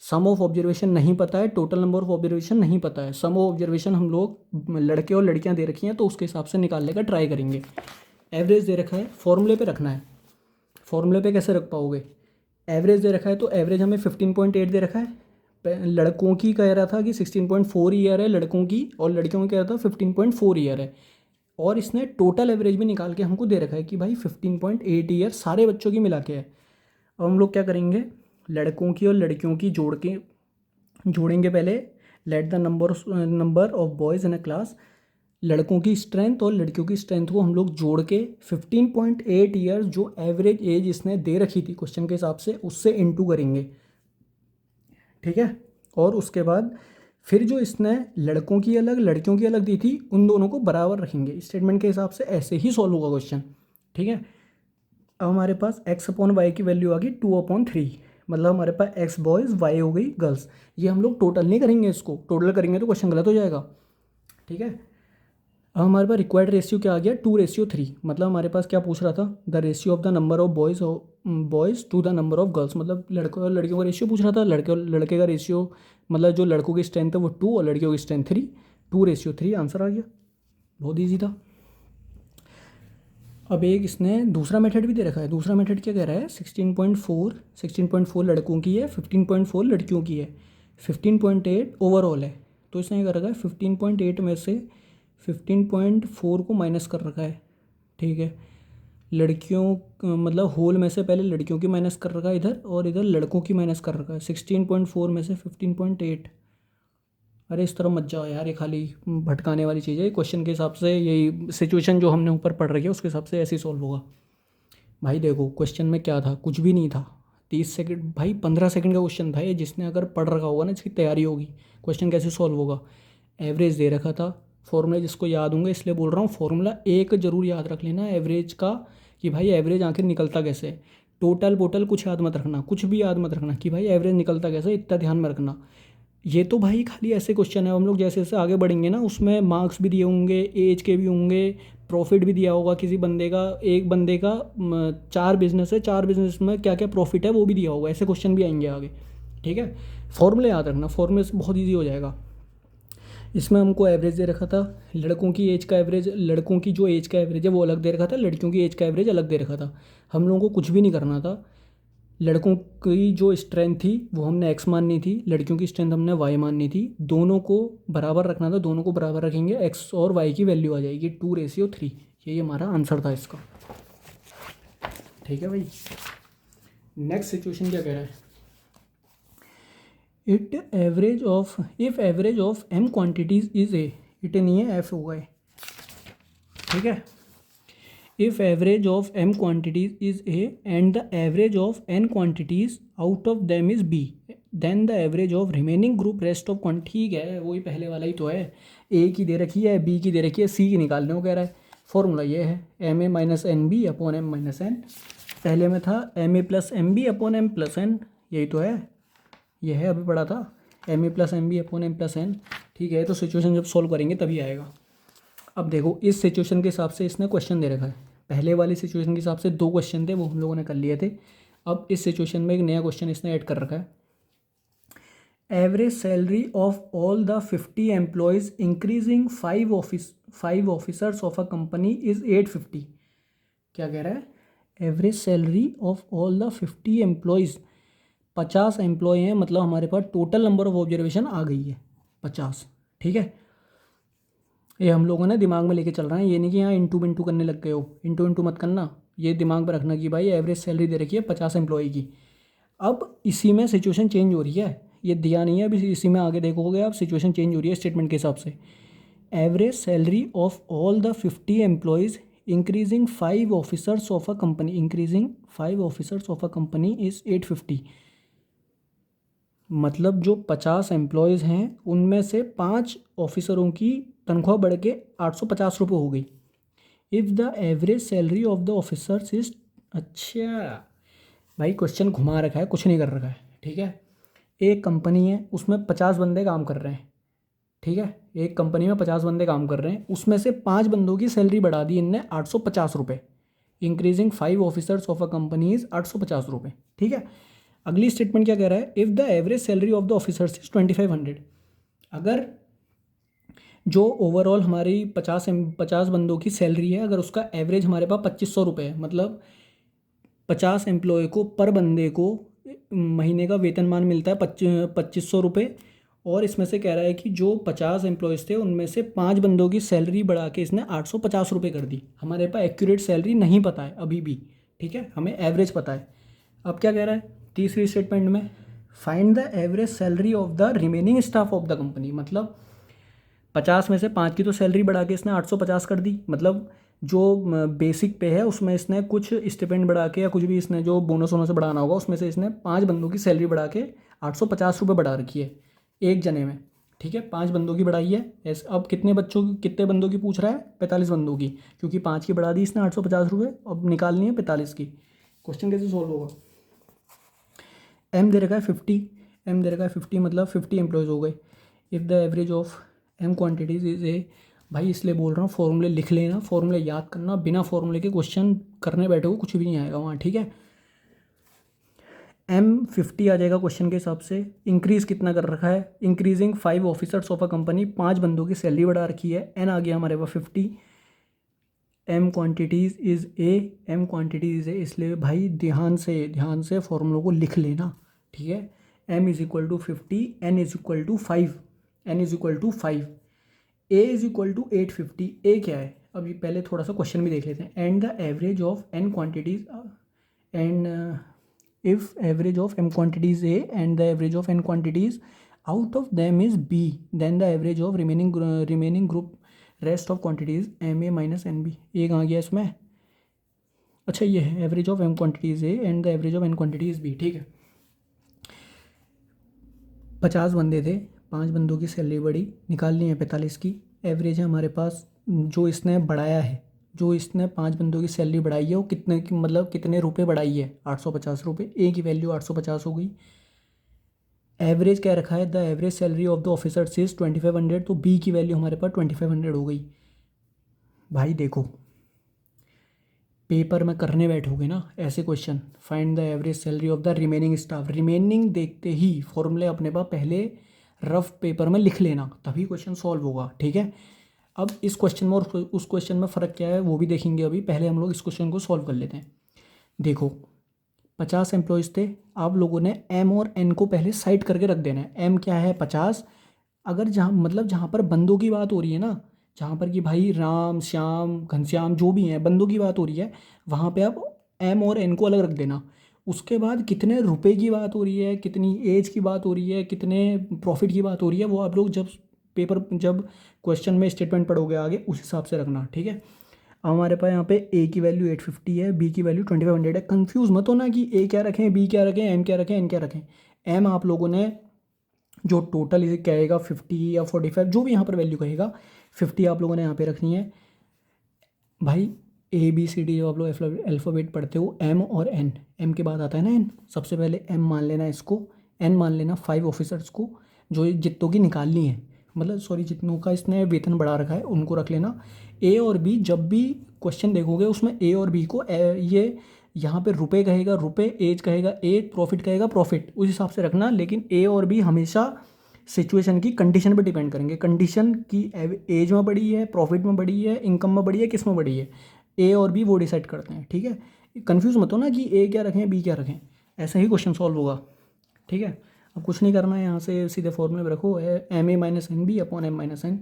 सम ऑफ ऑब्जर्वेशन नहीं पता है, टोटल नंबर ऑफ ऑब्जर्वेशन नहीं पता है, सम ऑफ ऑब्जर्वेशन हम लोग लड़के और लड़कियाँ दे रखी हैं तो उसके हिसाब से निकालने का ट्राई करेंगे। एवरेज दे रखा है, फॉर्मूले पे रखना है। फॉर्मूले पे कैसे रख पाओगे, एवरेज दे रखा है तो एवरेज हमें 15.8 दे रखा है, लड़कों की कह रहा था कि 16.4 ईयर है लड़कों की, और लड़कियों की कह रहा था 15.4 ईयर है, और इसने टोटल एवरेज भी निकाल के हमको दे रखा है कि भाई 15.8 ईयर सारे बच्चों की मिला के है। अब हम लोग क्या करेंगे, लड़कों की और लड़कियों की जोड़ेंगे पहले, late the number of boys in a class, लड़कों की स्ट्रेंथ और लड़कियों की स्ट्रेंथ को हम लोग जोड़ के 15.8 ईयर्स जो एवरेज एज इसने दे रखी थी क्वेश्चन के हिसाब से उससे इंटू करेंगे। ठीक है, और उसके बाद फिर जो इसने लड़कों की अलग लड़कियों की अलग दी थी उन दोनों को बराबर रखेंगे स्टेटमेंट के हिसाब से, ऐसे ही सॉल्व होगा क्वेश्चन। ठीक है, अब हमारे पास x अपॉन वाई की वैल्यू आ गई 2/3, मतलब हमारे पास x बॉयज़ y हो गई गर्ल्स। ये हम लोग टोटल नहीं करेंगे, इसको टोटल करेंगे तो क्वेश्चन गलत हो जाएगा। ठीक है, अब हमारे पास रिक्वायर्ड रेशियो क्या आ गया 2:3, मतलब हमारे पास क्या पूछ रहा था, the ratio of the number of boys to the number of girls, मतलब लड़कों और लड़कियों का रेशियो पूछ रहा था। लड़के का रेशियो मतलब जो लड़कों की स्ट्रेंथ है वो 2 और लड़कियों की स्ट्रेंथ 3, 2:3 आंसर आ गया, बहुत ईजी था। अब एक इसने दूसरा मेथड भी दे रखा है, दूसरा मेथड क्या कह रहा है 16.4 लड़कों की है, 15.4 लड़कियों की है, 15.8 ओवरऑल है। तो इसने क्या कर रखा है 15.8 में से 15.4 को माइनस कर रखा है। ठीक है, लड़कियों मतलब होल में से पहले लड़कियों की माइनस कर रखा है इधर, और इधर लड़कों की माइनस कर रखा है। 16.4 में से 15.8, अरे इस तरह मत जाओ यार, ये खाली भटकाने वाली चीज़ है। क्वेश्चन के हिसाब से यही सिचुएशन जो हमने ऊपर पढ़ रखी है उसके हिसाब से ऐसे ही सॉल्व होगा। भाई देखो क्वेश्चन में क्या था, कुछ भी नहीं था, 30 सेकंड भाई 15 सेकंड का क्वेश्चन था ये, जिसने अगर पढ़ रखा होगा ना इसकी तैयारी होगी, क्वेश्चन कैसे सॉल्व होगा। एवरेज दे रखा था, फॉर्मूला जिसको याद होंगे इसलिए बोल रहा हूँ, फॉर्मूला एक ज़रूर याद रख लेना एवरेज का, कि भाई एवरेज आखिर निकलता कैसे। टोटल कुछ याद मत रखना, कुछ भी याद मत रखना कि भाई एवरेज निकलता कैसे, इतना ध्यान में रखना। ये तो भाई खाली ऐसे क्वेश्चन है, हम लोग जैसे जैसे आगे बढ़ेंगे ना उसमें मार्क्स भी दिए होंगे, एज के भी होंगे, प्रॉफिट भी दिया होगा किसी बंदे का, एक बंदे का 4 बिजनेस है, 4 बिजनेस में क्या क्या प्रॉफिट है वो भी दिया होगा। ऐसे क्वेश्चन भी आएंगे आगे, ठीक है। फॉर्मूले याद रखना, फॉर्मूले से बहुत ईजी हो जाएगा। इसमें हमको एवरेज दे रखा था, लड़कों की एज का एवरेज, लड़कों की जो एज का एवरेज है वो अलग दे रखा था, लड़कियों की एज का एवरेज अलग दे रखा था। हम लोगों को कुछ भी नहीं करना था। लड़कों की जो स्ट्रेंथ थी वो हमने एक्स माननी थी, लड़कियों की स्ट्रेंथ हमने वाई माननी थी। दोनों को बराबर रखना था, दोनों को बराबर रखेंगे, एक्स और वाई की वैल्यू आ जाएगी 2:3। यही हमारा आंसर था इसका, ठीक है भाई। नेक्स्ट सिचुएशन क्या कह रहा है, it average of, if average of M quantities is A, it नहीं है एफ होगा, ठीक है। If average of M quantities is A and the average of N quantities out of them is B, then the average of remaining group rest of quantity, ठीक है वही पहले वाला ही तो है। ए की दे रखी है, बी की दे रखी है, सी की निकालने को कह रहा है। फॉर्मूला ये है M A minus N B upon M minus N. पहले में था M A plus M B upon M plus N, यही तो है, ये है अभी पढ़ा था, M A plus M B upon M plus N, ठीक है। तो सिचुएशन जब सॉल्व करेंगे तभी आएगा। अब देखो इस सिचुएशन के हिसाब से इसने क्वेश्चन दे रखा है, पहले वाली सिचुएशन के हिसाब से 2 क्वेश्चन थे वो हम लोगों ने कर लिए थे। अब इस सिचुएशन में एक नया क्वेश्चन इसने ऐड कर रखा है, average salary of all the 50 employees increasing 5 officers of a company is 850। क्या कह रहा है, average salary of all the 50 employees, 50 employee हैं, मतलब हमारे पास टोटल नंबर ऑफ ऑब्जर्वेशन आ गई है 50, ठीक है। ये हम लोगों ने दिमाग में लेके चल रहे हैं, ये नहीं कि यहाँ इंटू बिंटू करने लग गए हो, इंटू इंटू मत करना, ये दिमाग में रखना कि भाई एवरेज सैलरी दे रखी है 50 एम्प्लॉय की। अब इसी में सिचुएशन चेंज हो रही है, ये दिया नहीं है अभी, इसी में आगे देखोगे आप सिचुएशन चेंज हो रही है स्टेटमेंट के हिसाब से। Average salary of all the 50 employees increasing 5 officers of a company, increasing 5 officers of a company is 850। मतलब जो 50 एम्प्लॉयज़ हैं उनमें से 5 ऑफिसरों की तनख्वाह बढ़ के 850 रुपये हो गई। If the average salary of the officers is, अच्छा भाई क्वेश्चन घुमा रखा है, कुछ नहीं कर रखा है, ठीक है। एक कंपनी है उसमें 50 बंदे काम कर रहे हैं, ठीक है, एक कंपनी में 50 बंदे काम कर रहे हैं, उसमें से 5 बंदों की सैलरी बढ़ा दी इनने 850 रुपये। Increasing 5 officers of a company is 850 रुपये, ठीक है। अगली स्टेटमेंट क्या कह रहा है, if the average salary of the officers is 2500। अगर जो ओवरऑल हमारी 50 बंदों की सैलरी है, अगर उसका एवरेज हमारे पास 2500 रुपये है, मतलब 50 एम्प्लॉय को पर बंदे को महीने का वेतनमान मिलता है 2500 रुपये। और इसमें से कह रहा है कि जो 50 एम्प्लॉयज़ थे उनमें से 5 बंदों की सैलरी बढ़ा के इसने 850 रुपये कर दी। हमारे पास एक्यूरेट सैलरी नहीं पता है अभी भी, ठीक है, हमें एवरेज पता है। अब क्या कह रहा है तीसरी स्टेटमेंट में, find the average salary of the remaining staff of the company. मतलब 50 में से 5 की तो सैलरी बढ़ा के इसने 850 कर दी, मतलब जो बेसिक पे है उसमें इसने कुछ स्टिपेंड बढ़ा के या कुछ भी इसने जो बोनस वोनस से बढ़ाना होगा उसमें से इसने 5 बंदों की सैलरी बढ़ा के 850 रुपये बढ़ा रखी है एक जने में, ठीक है। 5 बंदों की बढ़ाई है ऐसे। अब कितने बंदों की पूछ रहा है, 45 बंदों की, क्योंकि 5 की बढ़ा दी इसने 850 रुपये, अब निकालनी है 45 की। क्वेश्चन कैसे सॉल्व होगा, एम दे रखा है 50, एम दे रखा है 50, मतलब 50 एम्प्लॉयज़ हो गए। If the average of M quantities is A, भाई इसलिए बोल रहा हूँ फॉर्मूले लिख लेना, फॉर्मूले याद करना, बिना फॉर्मूले के क्वेश्चन करने बैठे हो कुछ भी नहीं आएगा वहाँ, ठीक है। एम 50 आ जाएगा क्वेश्चन के हिसाब से। इंक्रीज़ कितना कर रखा है, increasing 5 officers of a company, 5 बंदों की सैलरी बढ़ा रखी है, एन आ गया हमारे पास 50। M quantities is A, M quantities A, इसलिए भाई ध्यान से फॉर्मूलों को लिख लेना, ठीक है। M is equal to 50, N is equal to 5, N is equal to 5, A is equal to 850। A क्या है, अभी पहले थोड़ा सा क्वेश्चन भी देख लेते हैं। And the average of N quantities, and if average of M quantities A and the average of N quantities out of them is B, then the average of remaining group rest of quantities M A minus N B. ये कहाँ गया इसमें, अच्छा ये है average of M quantities A and the average of N quantities B, ठीक है। 50 बंदे थे, 5 बंदों की सैलरी बढ़ी, निकालनी है 45 की। एवरेज है हमारे पास, जो इसने बढ़ाया है, जो इसने 5 बंदों की सैलरी बढ़ाई है वो कितने की, मतलब कितने रुपए बढ़ाई है, 850 रुपये। ए की वैल्यू 850 हो गई। एवरेज क्या रखा है, the average salary of the officers is 2500, तो बी की वैल्यू हमारे पास 2500 हो गई। भाई देखो पेपर में करने बैठोगे ना ऐसे question, find the average salary of the remaining staff, remaining देखते ही फॉर्मूले अपने पास पहले रफ पेपर में लिख लेना, तभी क्वेश्चन सॉल्व होगा। ठीक है, अब इस क्वेश्चन में और उस क्वेश्चन में फ़र्क क्या है वो भी देखेंगे अभी। पहले हम लोग इस क्वेश्चन को सॉल्व कर लेते हैं। देखो 50 एम्प्लॉयज़ थे, आप लोगों ने एम और एन को पहले साइड करके रख देना है। एम क्या है 50, अगर जहाँ मतलब जहाँ पर बंदों की बात हो रही है ना, जहाँ पर कि भाई राम श्याम घनश्याम जो भी हैं बंदों की बात हो रही है, वहाँ पे आप एम और एन को अलग रख देना। उसके बाद कितने रुपए की बात हो रही है, कितनी एज की बात हो रही है, कितने प्रॉफिट की बात हो रही है, वो आप लोग जब क्वेश्चन में स्टेटमेंट पढ़ोगे आगे उस हिसाब से रखना। ठीक है, अब हमारे पास यहाँ पे ए की वैल्यू 850 है, बी की वैल्यू 2500 है। कंफ्यूज मत हो ना कि ए क्या रखें, बी क्या रखें, एम क्या रखें, एन क्या रखें। एम आप लोगों ने जो टोटल इसे कहेगा 50 या 45 जो भी यहाँ पर वैल्यू कहेगा 50 आप लोगों ने यहाँ पे रखनी है। भाई ए बी सी डी जो आप लोग अल्फ़ाबेट पढ़ते हो, एम और एन, एम के बाद आता है ना एन, सबसे पहले एम मान लेना इसको, एन मान लेना 5 ऑफिसर्स को जो जितनों की निकालनी है, मतलब सॉरी जितनों का इसने वेतन बढ़ा रखा है उनको रख लेना। ए और बी जब भी क्वेश्चन देखोगे उसमें ए और बी को ये यहाँ पे रुपए कहेगा रुपए, एज कहेगा एज, प्रॉफिट कहेगा प्रॉफिट, उस हिसाब से रखना। लेकिन ए और बी हमेशा सिचुएशन की कंडीशन पर डिपेंड करेंगे, कंडीशन की एज में बढ़ी है, प्रॉफिट में बढ़ी है, इनकम में बढ़ी है, किस में बढ़ी है, ए और बी वो डिसाइड करते हैं। ठीक है, कंफ्यूज मत हो ना कि ए क्या रखें बी क्या रखें, ऐसा ही क्वेश्चन सॉल्व होगा। ठीक है, अब कुछ नहीं करना है, यहाँ से सीधे फॉर्मूले में रखो M A minus N B upon M minus N.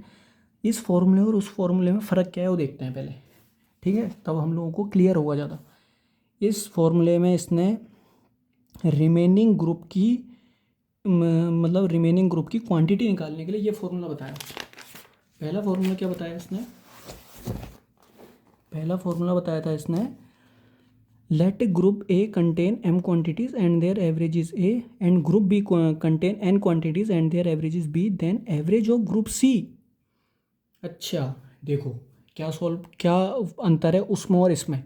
इस फॉर्मूले और उस फॉर्मूले में फ़र्क क्या है वो देखते हैं पहले। ठीक है, तब हम लोगों को क्लियर होगा ज़्यादा। इस फॉर्मूले में इसने रिमेनिंग ग्रुप की मतलब रिमेनिंग ग्रुप की क्वांटिटी निकालने के लिए ये फॉर्मूला बताया। पहला फॉर्मूला क्या बताया इसने, पहला फॉर्मूला बताया था इसने, let group A contain M quantities and their average is A and group B contain N quantities and their average is B, then average of group C. अच्छा देखो क्या अंतर है उसमें और इसमें।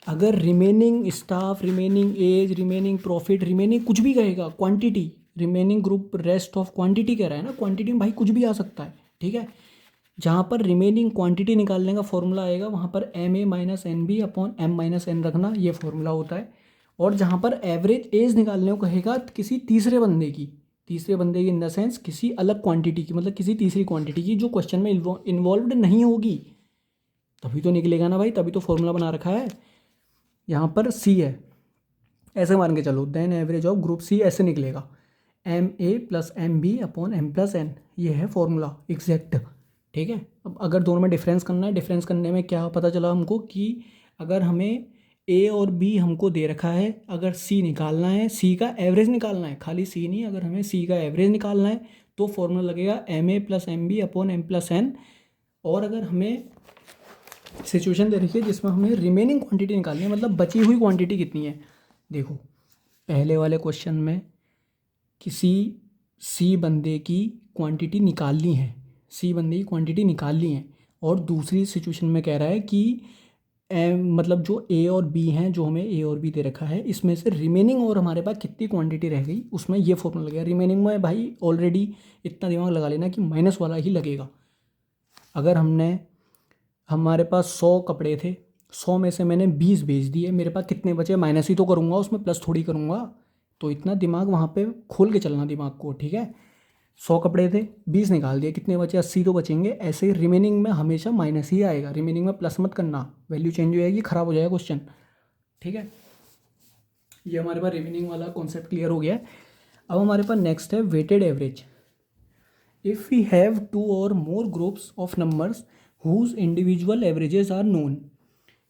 अगर remaining staff, remaining age, remaining profit, remaining कुछ भी कहेगा, quantity, remaining group rest of quantity कह रहा है ना, क्वांटिटी में भाई कुछ भी आ सकता है। ठीक है, जहाँ पर रिमेनिंग क्वांटिटी निकालने का फॉर्मूला आएगा वहाँ पर M A minus N B upon M minus N रखना, ये फॉर्मूला होता है। और जहाँ पर एवरेज एज निकालने को कहेगा किसी तीसरे बंदे की इन द सेंस किसी अलग क्वांटिटी की, मतलब किसी तीसरी क्वांटिटी की जो क्वेश्चन में इन्वॉल्वड नहीं होगी, तभी तो निकलेगा ना भाई, तभी तो फॉर्मूला बना रखा है। यहाँ पर सी है, ऐसे मान के चलो, then average of group C ऐसे निकलेगा, M A plus M B upon M plus N, ये है फॉर्मूला एग्जैक्ट। ठीक है, अब अगर दोनों में डिफरेंस करना है, डिफरेंस करने में क्या पता चला हमको कि अगर हमें ए और बी हमको दे रखा है, अगर सी निकालना है, सी का एवरेज निकालना है, खाली सी नहीं, अगर हमें सी का एवरेज निकालना है तो फॉर्मूला लगेगा M A plus M B upon M plus N. और अगर हमें सिचुएशन दे रखी है जिसमें हमें रिमेनिंग क्वांटिटी निकालनी है, मतलब बची हुई क्वांटिटी कितनी है, देखो पहले वाले क्वेश्चन में किसी सी बंदे की क्वांटिटी निकालनी है, सी बंदे की क्वांटिटी निकालनी है, और दूसरी सिचुएशन में कह रहा है कि मतलब जो ए और बी हैं, जो हमें ए और बी दे रखा है, इसमें से रिमेनिंग और हमारे पास कितनी क्वांटिटी रह गई, उसमें ये फॉर्मूला लगेगा। रिमेनिंग में भाई ऑलरेडी इतना दिमाग लगा लेना कि माइनस वाला ही लगेगा। अगर हमारे पास 100 कपड़े थे, 100 में से मैंने 20 बेच दिए, मेरे पास कितने बचे, माइनस ही तो करूँगा, उसमें प्लस थोड़ी करूँगा। तो इतना दिमाग वहाँ पे खोल के चलना दिमाग को। ठीक है, 100 कपड़े थे, 20 निकाल दिए, कितने बचे, 80 तो बचेंगे। ऐसे ही रिमेनिंग में हमेशा माइनस ही आएगा, रिमेनिंग में प्लस मत करना, वैल्यू चेंज हो जाएगी, ख़राब हो जाएगा क्वेश्चन। ठीक है, ये हमारे पास रिमेनिंग वाला कॉन्सेप्ट क्लियर हो गया है। अब हमारे पास नेक्स्ट है weighted average. If we have 2 or more groups of numbers whose individual averages are known,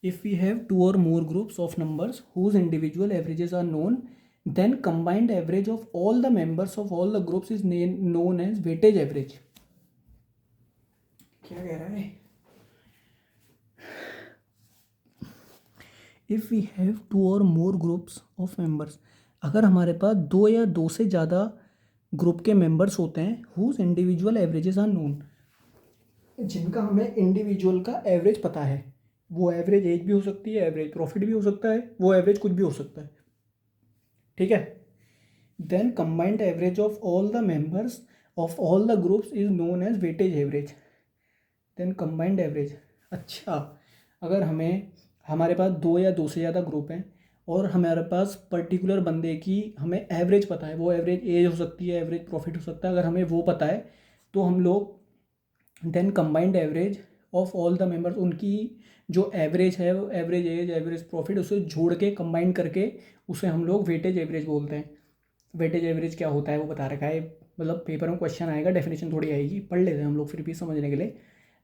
if we have 2 or more groups of numbers whose individual averages are known, then combined average of all the members of all the groups is known as weightage average। क्या कह रहा है, if we have 2 or more groups of members, अगर हमारे पास 2 या 2 से ज़्यादा group के मेंबर्स होते हैं, whose individual averages are known, जिनका हमें इंडिविजुअल का एवरेज पता है, वो एवरेज एज भी हो सकती है, एवरेज प्रॉफिट भी हो सकता है, वो एवरेज कुछ भी हो सकता है। ठीक है, then combined average of all the members of all the groups is known as weightage average. Then combined average, अच्छा अगर हमें हमारे पास 2 या 2 से ज़्यादा ग्रुप हैं और हमारे पास पर्टिकुलर बंदे की हमें एवरेज पता है, वो एवरेज एज हो सकती है, एवरेज प्रॉफिट हो सकता है, अगर हमें वो पता है तो हम लोग then combined average of all the members, उनकी जो एवरेज है वो एवरेज एज एवरेज प्रॉफिट उसे जोड़ के कंबाइन करके उसे हम लोग वेटेज एवरेज बोलते हैं। वेटेज एवरेज क्या होता है वो बता रखा है, मतलब पेपर में क्वेश्चन आएगा, डेफिनेशन थोड़ी आएगी, पढ़ लेते हैं हम लोग फिर भी समझने के लिए।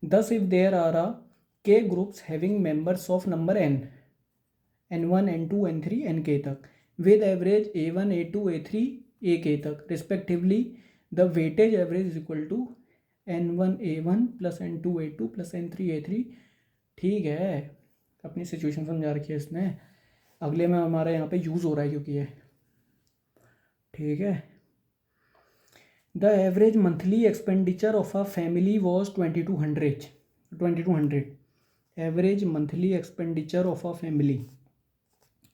दस if there are a K groups having members of number N, N1 N2 N3 Nk तक, with average A1 A2 A3 Ak तक respectively, the weightage average is equal to N1 A1 plus N2 A2 plus N3 A3। ठीक है, अपनी situation समझा रखी है इसने, अगले में हमारे यहाँ पे यूज़ हो रहा है क्योंकि ये ठीक है। The average monthly expenditure of a family was 2200। Average monthly expenditure of a family,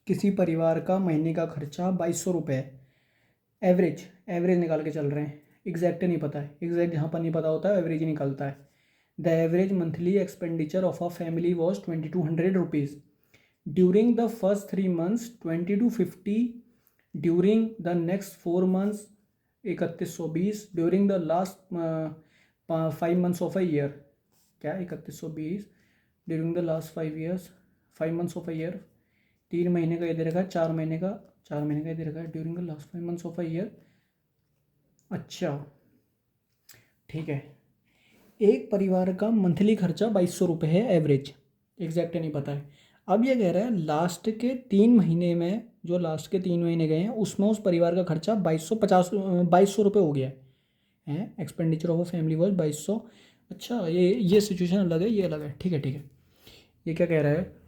किसी परिवार का महीने का खर्चा 2200 रुपये। एवरेज एवरेज निकाल के चल रहे हैं, एग्जैक्ट नहीं पता है, एग्जैक्ट जहाँ पर नहीं पता होता है एवरेज ही निकलता है। The average monthly expenditure of a family was 2200 rupees during the first 3 months, 2250 during the next 4 months, 3120 during the last 5 months of a year. क्या 3120 during the last 5 years, 5 months of a year, 3 महीने का ये दे रखा है, 4 महीने का ये दे रखा है, during the last 5 months of a year. अच्छा ठीक है, एक परिवार का मंथली खर्चा 2200 रुपये है एवरेज, एग्जैक्ट नहीं पता है। अब ये कह रहा है लास्ट के 3 महीने में, जो लास्ट के 3 महीने गए हैं उसमें उस परिवार का खर्चा 2200 रुपये हो गया है। Expenditure of a family was 2200। अच्छा ये सिचुएशन अलग है, ये अलग है, ठीक है ठीक है। ये क्या कह रहा है,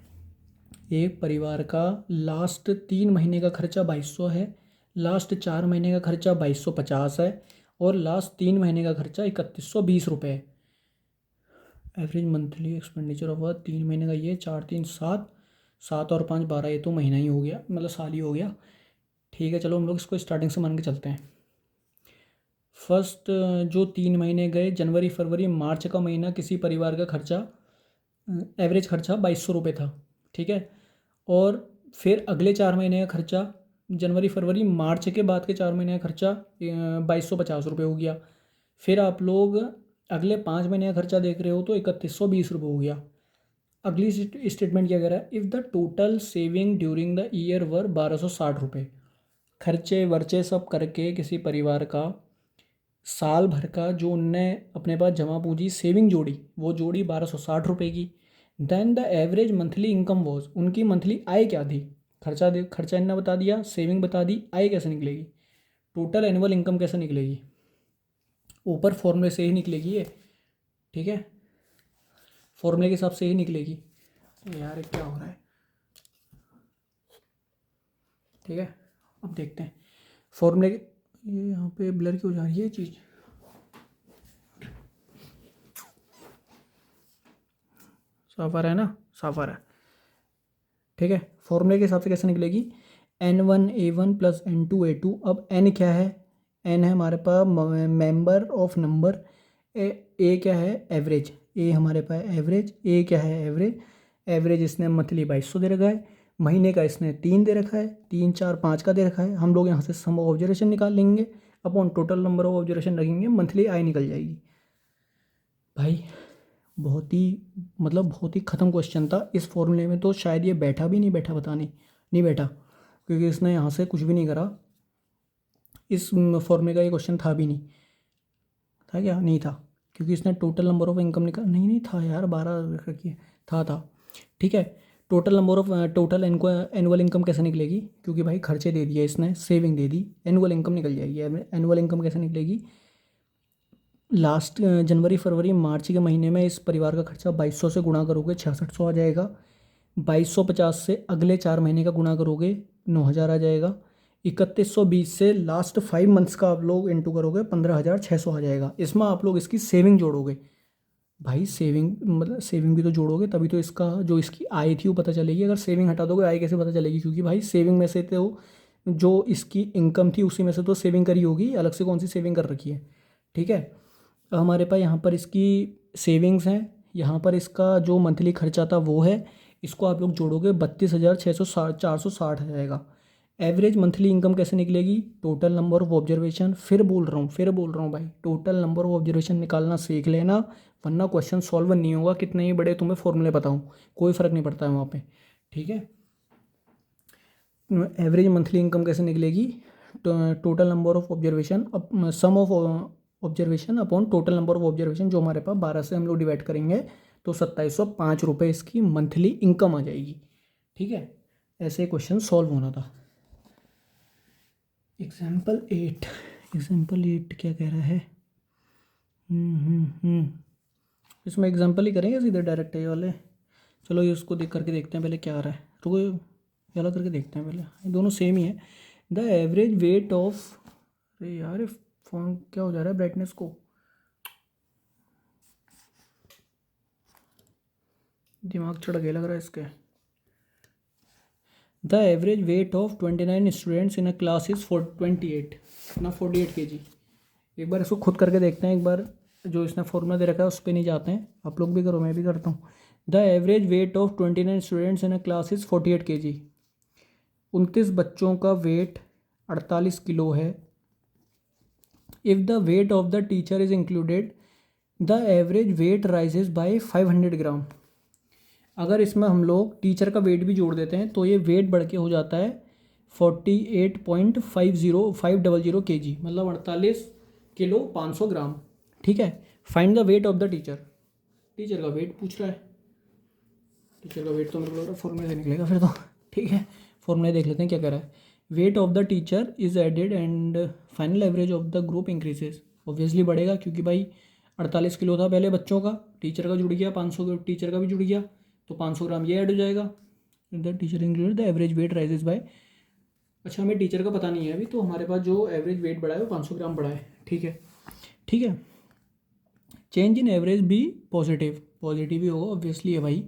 एक परिवार का लास्ट 3 महीने का खर्चा 2200 है, लास्ट 4 महीने का खर्चा 2250 है और लास्ट 3 महीने का खर्चा 3120 रुपये है। एवरेज मंथली एक्सपेंडिचर ऑफ 3 महीने का ये 4 3 7, 7 और 5 12, ये तो महीना ही हो गया, मतलब साल ही हो गया। ठीक है चलो हम लोग इसको स्टार्टिंग से मान के चलते हैं। फर्स्ट जो 3 महीने गए, जनवरी फरवरी मार्च का महीना, किसी परिवार का खर्चा एवरेज खर्चा 2200 रुपये था, ठीक है। और फिर अगले 4 महीने का खर्चा, जनवरी फरवरी मार्च के बाद के 4 महीने का खर्चा 2250 रुपये हो गया। फिर आप लोग अगले 5 महीने का खर्चा देख रहे हो तो 3120 रुपये हो गया। अगली स्टेटमेंट क्या कह रहा है, if the total saving during the year वर 1260 रुपये, खर्चे वर्चे सब करके किसी परिवार का साल भर का जो उनने अपने पास जमा पूंजी सेविंग जोड़ी, वो जोड़ी 1260 रुपये की। Then the average monthly income was, उनकी मंथली आय क्या थी, खर्चा इन्होंने बता दिया, सेविंग बता दी, आय कैसे निकलेगी, टोटल एनुअल इनकम कैसे निकलेगी, ऊपर फॉर्मूले से ही निकलेगी ये, ठीक है, फॉर्मूले के हिसाब से ही निकलेगी। यार क्या हो रहा है, ठीक है अब देखते हैं फॉर्मूले। ये यहाँ पे ब्लर क्यों जा रही है चीज़, साफ आ रहा है ना, साफ आ रहा है, ठीक है। फॉर्मूले के हिसाब से कैसे निकलेगी, N1 A1 plus N2 A2। अब N क्या है, N है हमारे पास मेंबर ऑफ नंबर, ए क्या है एवरेज, ए हमारे पास एवरेज, ए क्या है एवरेज, एवरेज इसने मंथली 2200 दे रखा है, महीने का इसने 3 दे रखा है, 3 4 5 का दे रखा है। हम लोग यहाँ से सम ऑफ ऑब्जर्वेशन निकाल लेंगे, upon total number of observation रखेंगे, मंथली आय निकल जाएगी। भाई बहुत ही मतलब बहुत ही ख़त्म क्वेश्चन था, इस फॉर्मूले में तो शायद ये बैठा भी नहीं, बैठा पता नहीं बैठा, क्योंकि इसने यहाँ से कुछ भी नहीं करा, इस फॉर्मूले का ये क्वेश्चन था भी नहीं, था क्या नहीं था, क्योंकि इसने टोटल नंबर ऑफ इनकम निकाल, नहीं था यार 12 रखी है, था ठीक है। Total number of total annual income कैसे निकलेगी, क्योंकि भाई खर्चे दे दिए इसने, सेविंग दे दी, एनुअल इनकम निकल जाएगी। एनुअल इनकम कैसे निकलेगी, लास्ट जनवरी फरवरी मार्च के महीने में इस परिवार का खर्चा 2200 से गुणा करोगे 6600 आ जाएगा, 2250 से अगले 4 महीने का गुणा करोगे 9000 आ जाएगा, 3120 से लास्ट 5 months का आप लोग इंटू करोगे 15600 आ जाएगा। इसमें आप लोग इसकी सेविंग जोड़ोगे, भाई सेविंग मतलब सेविंग भी तो जोड़ोगे तभी तो इसका जो इसकी आय थी वो पता चलेगी, अगर सेविंग हटा दोगे आय कैसे पता चलेगी, क्योंकि भाई सेविंग में से तो जो इसकी इनकम थी उसी में से तो सेविंग करी होगी, अलग से कौन सी सेविंग कर रखी है, ठीक है। हमारे पास यहाँ पर इसकी सेविंग्स हैं, यहाँ पर इसका जो मंथली खर्चा था वो है, इसको आप लोग जोड़ोगे 32,460 आ जाएगा। एवरेज मंथली इनकम कैसे निकलेगी? टोटल नंबर ऑफ ऑब्जर्वेशन, फिर बोल रहा हूँ भाई, टोटल नंबर ऑफ ऑब्जर्वेशन निकालना सीख लेना, वरना क्वेश्चन सॉल्व नहीं होगा कितने ही बड़े तुम्हें फॉर्मूले बताऊँ, कोई फ़र्क नहीं पड़ता है वहाँ पे। ठीक है, एवरेज मंथली इनकम कैसे निकलेगी? Total number of observation, sum of observation upon total number of observation, जो हमारे पास 12 से हम लोग डिवाइड करेंगे तो 2705 रुपये इसकी मंथली इनकम आ जाएगी। ठीक है, ऐसे क्वेश्चन सॉल्व होना था। एग्जाम्पल 8 क्या कह रहा है? इसमें एग्जाम्पल ही करेंगे सीधे डायरेक्ट ये वाले। चलो ये उसको देख करके देखते हैं पहले क्या आ रहा है, रुको ये वाला करके देखते हैं पहले, ये दोनों सेम ही है। द एवरेज वेट ऑफ, अरे यार ये फोन क्या हो जा रहा है ब्राइटनेस को, दिमाग चढ़ गया लग रहा है इसके। The average weight of 29 students in a class is 28 ना 48 kg। एक बार इसको खुद करके देखते हैं, एक बार जो इसने फॉर्मूला दे रखा है उस पर नहीं जाते हैं, आप लोग भी करो मैं भी करता हूँ। The average weight of 29 students in a class is 48 kg। 29 बच्चों का वेट 48 किलो है। If the weight of the teacher is included the average weight rises by 500 gram. अगर इसमें हम लोग टीचर का वेट भी जोड़ देते हैं तो ये वेट बढ़ के हो जाता है 48.500 kg, मतलब 48 किलो 500 ग्राम। ठीक है, find the weight of the teacher. Teacher का वेट पूछ रहा है, टीचर का वेट तो मेरे को लग रहा है फॉर्मूले से निकलेगा फिर तो। ठीक है, फॉर्मूले देख लेते हैं क्या कह रहा है। Weight of the teacher is added and final average of the group increases. Obviously बढ़ेगा क्योंकि भाई 48 किलो था पहले बच्चों का, टीचर का जुड़ गया 500, टीचर का भी जुड़ गया तो 500 ग्राम ये ऐड हो जाएगा। The teacher included the average weight rises by, अच्छा हमें टीचर का पता नहीं है अभी, तो हमारे पास जो एवरेज वेट बढ़ा है वो 500 ग्राम बढ़ा है। ठीक है, ठीक है। चेंज इन एवरेज भी पॉजिटिव, पॉजिटिव ही होगा ऑब्वियसली है भाई,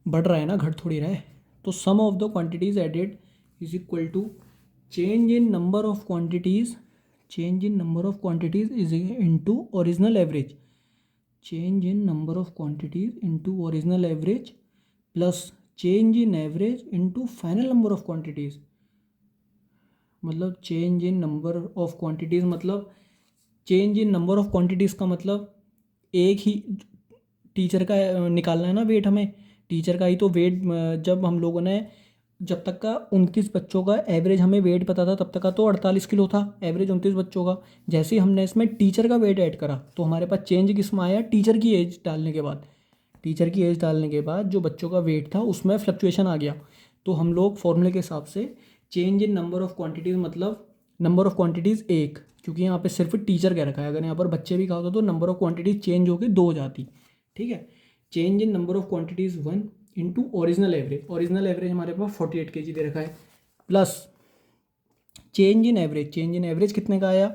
बढ़ रहा है ना, घट थोड़ी रहा है। तो sum of the quantities added is equal to change in number of quantities, change in number of quantities is into original average, change in number of quantities into original average plus change in average into final number of quantities. मतलब change in number of quantities, मतलब change in number of quantities का मतलब एक ही teacher का निकालना है ना wait हमें, टीचर का ही तो वेट, जब हम लोगों ने जब तक का 29 बच्चों का एवरेज हमें वेट पता था तब तक का तो 48 किलो था एवरेज 29 बच्चों का। जैसे ही हमने इसमें टीचर का वेट ऐड करा तो हमारे पास चेंज किस में आया? टीचर की एज डालने के बाद, टीचर की एज डालने के बाद जो बच्चों का वेट था उसमें फ्लक्चुएशन आ गया। तो हम लोग फॉर्मूले के हिसाब से change in number of quantities, मतलब नंबर ऑफ क्वांटिटीज़ एक, क्योंकि यहाँ पे सिर्फ टीचर कह रखा है, अगर यहाँ पर बच्चे भी कहा होता तो नंबर ऑफ क्वांटिटीज़ चेंज होकर 2 हो जाती। ठीक है, change in number of quantities 1 into original average, original average हमारे पास 48 kg दे रखा है, plus change in average, change in average कितने का आया?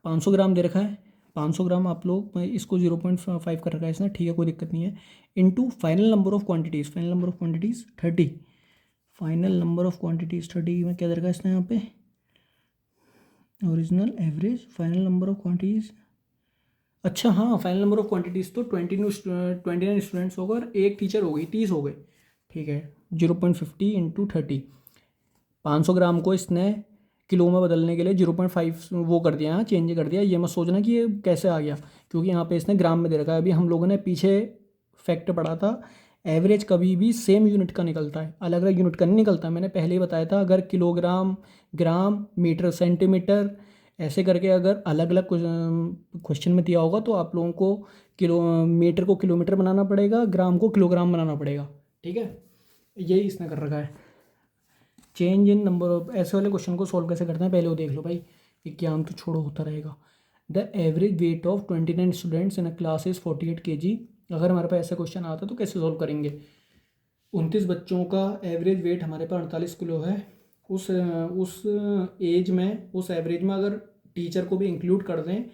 500 ग्राम दे रखा है, 500 ग्राम आप लोग इसको 0.5 कर रखा है इसने, ठीक है कोई दिक्कत नहीं है, into final number of quantities, final number of quantities 30, final number of quantities 30 में क्या दे रखा है इसने यहाँ पे? Original average final number of quantities, अच्छा हाँ फाइनल नंबर ऑफ क्वांटिटीज़ तो 29 स्टूडेंट्स होगा और एक टीचर हो गई, 30 हो गए। ठीक है, 0.50 इंटू 30, 500 ग्राम को इसने किलो में बदलने के लिए 0.5 वो कर दिया, चेंज कर दिया। ये मत सोचना कि ये कैसे आ गया, क्योंकि यहाँ पे इसने ग्राम में दे रखा है। अभी हम लोगों ने पीछे फैक्ट पढ़ा था, एवरेज कभी भी सेम यूनिट का निकलता है, अलग अलग यूनिट का नहीं निकलता। मैंने पहले ही बताया था, अगर किलोग्राम, ग्राम, मीटर, सेंटीमीटर ऐसे करके अगर अलग अलग क्वेश्चन में दिया होगा तो आप लोगों को मीटर को किलोमीटर बनाना पड़ेगा, ग्राम को किलोग्राम बनाना पड़ेगा। ठीक है, यही इसने कर रखा है। चेंज इन नंबर ऑफ, ऐसे वाले क्वेश्चन को सॉल्व कैसे करते हैं पहले वो देख लो भाई, एग्जाम तो छोड़ो होता रहेगा। The average weight of 29 students in a class is 48 kg। अगर हमारे पास ऐसा क्वेश्चन आता तो कैसे सॉल्व करेंगे? 29 बच्चों का एवरेज वेट हमारे पास 48 किलो है, उस एज में, उस एवरेज में अगर टीचर को भी इंक्लूड कर दें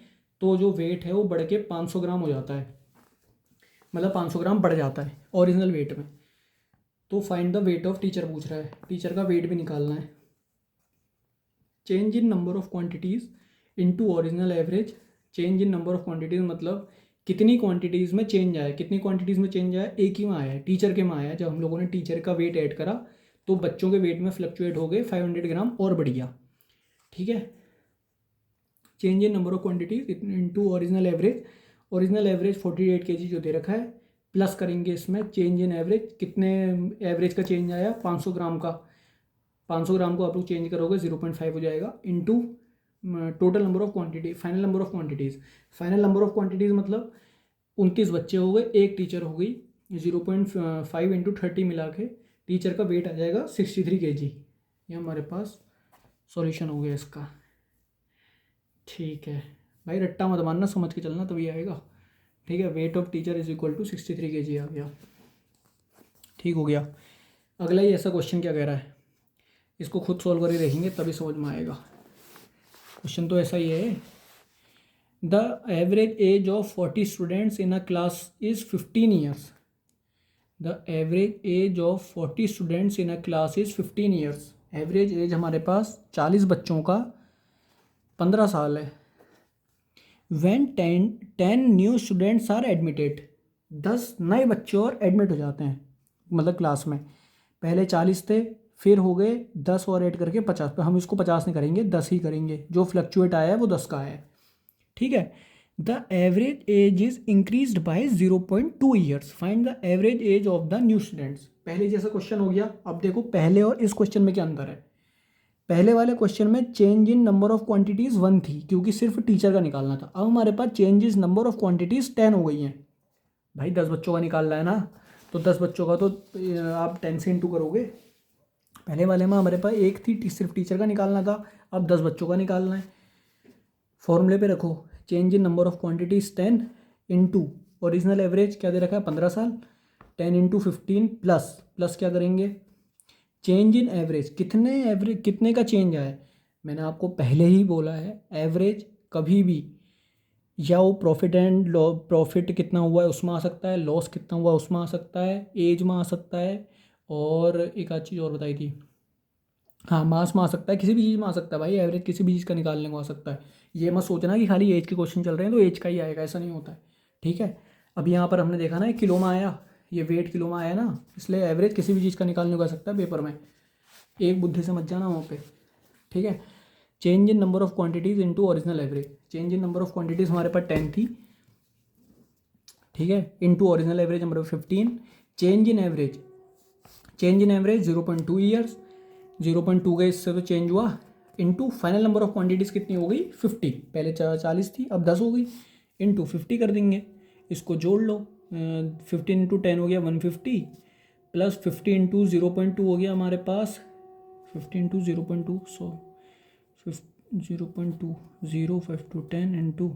तो जो वेट है वो बढ़ के 500 ग्राम हो जाता है, मतलब 500 ग्राम बढ़ जाता है ओरिजिनल वेट में। तो find the weight of teacher पूछ रहा है, टीचर का वेट भी निकालना है। Change in number of quantities into original average, change in number of quantities मतलब कितनी क्वांटिटीज़ में चेंज आया, कितनी क्वांटिटीज़ में चेंज आया, एक ही में आया है, टीचर के में आया। जब हम लोगों ने टीचर का वेट ऐड करा तो बच्चों के वेट में फ्लक्चुएट हो गए 500 ग्राम और बढ़ गया। ठीक है, change in number of quantities into original average. Original average 48 kg जो दे रखा है, प्लस करेंगे इसमें चेंज इन एवरेज, कितने एवरेज का चेंज आया 500 ग्राम का, 500 ग्राम को आप लोग चेंज करोगे 0.5 हो जाएगा, into total number of quantity, final number of quantities. Final number of quantities मतलब 29 बच्चे हो गए, एक टीचर हो गई, 0.5 इंटू 30 मिला के टीचर का वेट आ जाएगा 63 kg। ये हमारे पास सॉल्यूशन हो गया इसका। ठीक है भाई, रट्टा मत मारना, समझ के चलना तभी आएगा। ठीक है, weight of teacher is equal to 63 kg आ गया। ठीक हो गया। अगला ही ऐसा क्वेश्चन क्या कह रहा है, इसको खुद सॉल्व करके देखेंगे तभी समझ में आएगा। क्वेश्चन तो ऐसा ही है, the average age of 40 students in a class is 15 years. The average age of 40 students in a class is 15 years. Average age हमारे पास 40 बच्चों का 15 साल है। When 10 new students are admitted, 10 नए बच्चे और एडमिट हो जाते हैं मतलब क्लास में। पहले 40 थे, फिर हो गए 10 और ऐड करके 50 पे। हम इसको 50 नहीं करेंगे, 10 ही करेंगे, जो फ्लक्चुएट आया है वो 10 का है। ठीक है, the average as is increased by 0.2 years, find the average age of the new students. पहले जैसा क्वेश्चन हो गया। अब देखो पहले और इस क्वेश्चन में क्या अंतर है। पहले वाले क्वेश्चन में change in number of quantities 1 थी, क्योंकि सिर्फ टीचर का निकालना था। अब हमारे पास चेंजेस नंबर ऑफ क्वांटिटीज़ 10 हो गई हैं। भाई 10 बच्चों का निकालना है ना, तो 10 बच्चों का तो आप 10 से इंटू करोगे। पहले वाले में हमारे पास एक थी, सिर्फ टीचर का निकालना था, अब 10 बच्चों का निकालना है। फॉर्मूले पे रखो, change in number of quantities 10 into original average क्या दे रखा है 15 साल, 10 इंटू 15 प्लस क्या करेंगे चेंज इन एवरेज, कितने का चेंज आया। मैंने आपको पहले ही बोला है, एवरेज कभी भी या वो प्रॉफिट कितना हुआ है उसमें आ सकता है, लॉस कितना हुआ है उसमें आ सकता है, एज में आ सकता है, और एक आध चीज़ और बताई थी, हाँ मास में आ सकता है, किसी भी चीज़ में आ सकता है भाई। एवरेज किसी भी चीज़ का निकालने को आ सकता है। ये मत सोचना कि खाली एज के क्वेश्चन चल रहे हैं तो एज का ही आएगा, ऐसा नहीं होता है। ठीक है, अब यहाँ पर हमने देखा ना किलो में आया, ये वेट किलो में आया ना, इसलिए एवरेज किसी भी चीज़ का निकालने को आ सकता है पेपर में। एक बुद्धि से मत जाना वहाँ पे। ठीक है, change in number of quantities into original average. Change in number of quantities हमारे पास 10 थी, ठीक है, इनटू ओरिजिनल एवरेज हमारे पास 15। चेंज इन एवरेज 0.2 ईयर्स, 0.2 गए इससे तो चेंज हुआ, into final number of quantities कितनी हो गई 50। पहले 40 थी, अब 10 हो गई, इनटू 50 कर देंगे। इसको जोड़ लो, 15 इंटू 10 हो गया 150, प्लस 50 इंटू 0.2 हो गया हमारे पास 50 इंटू 0.2 0.2 0 5 to 10 इंटू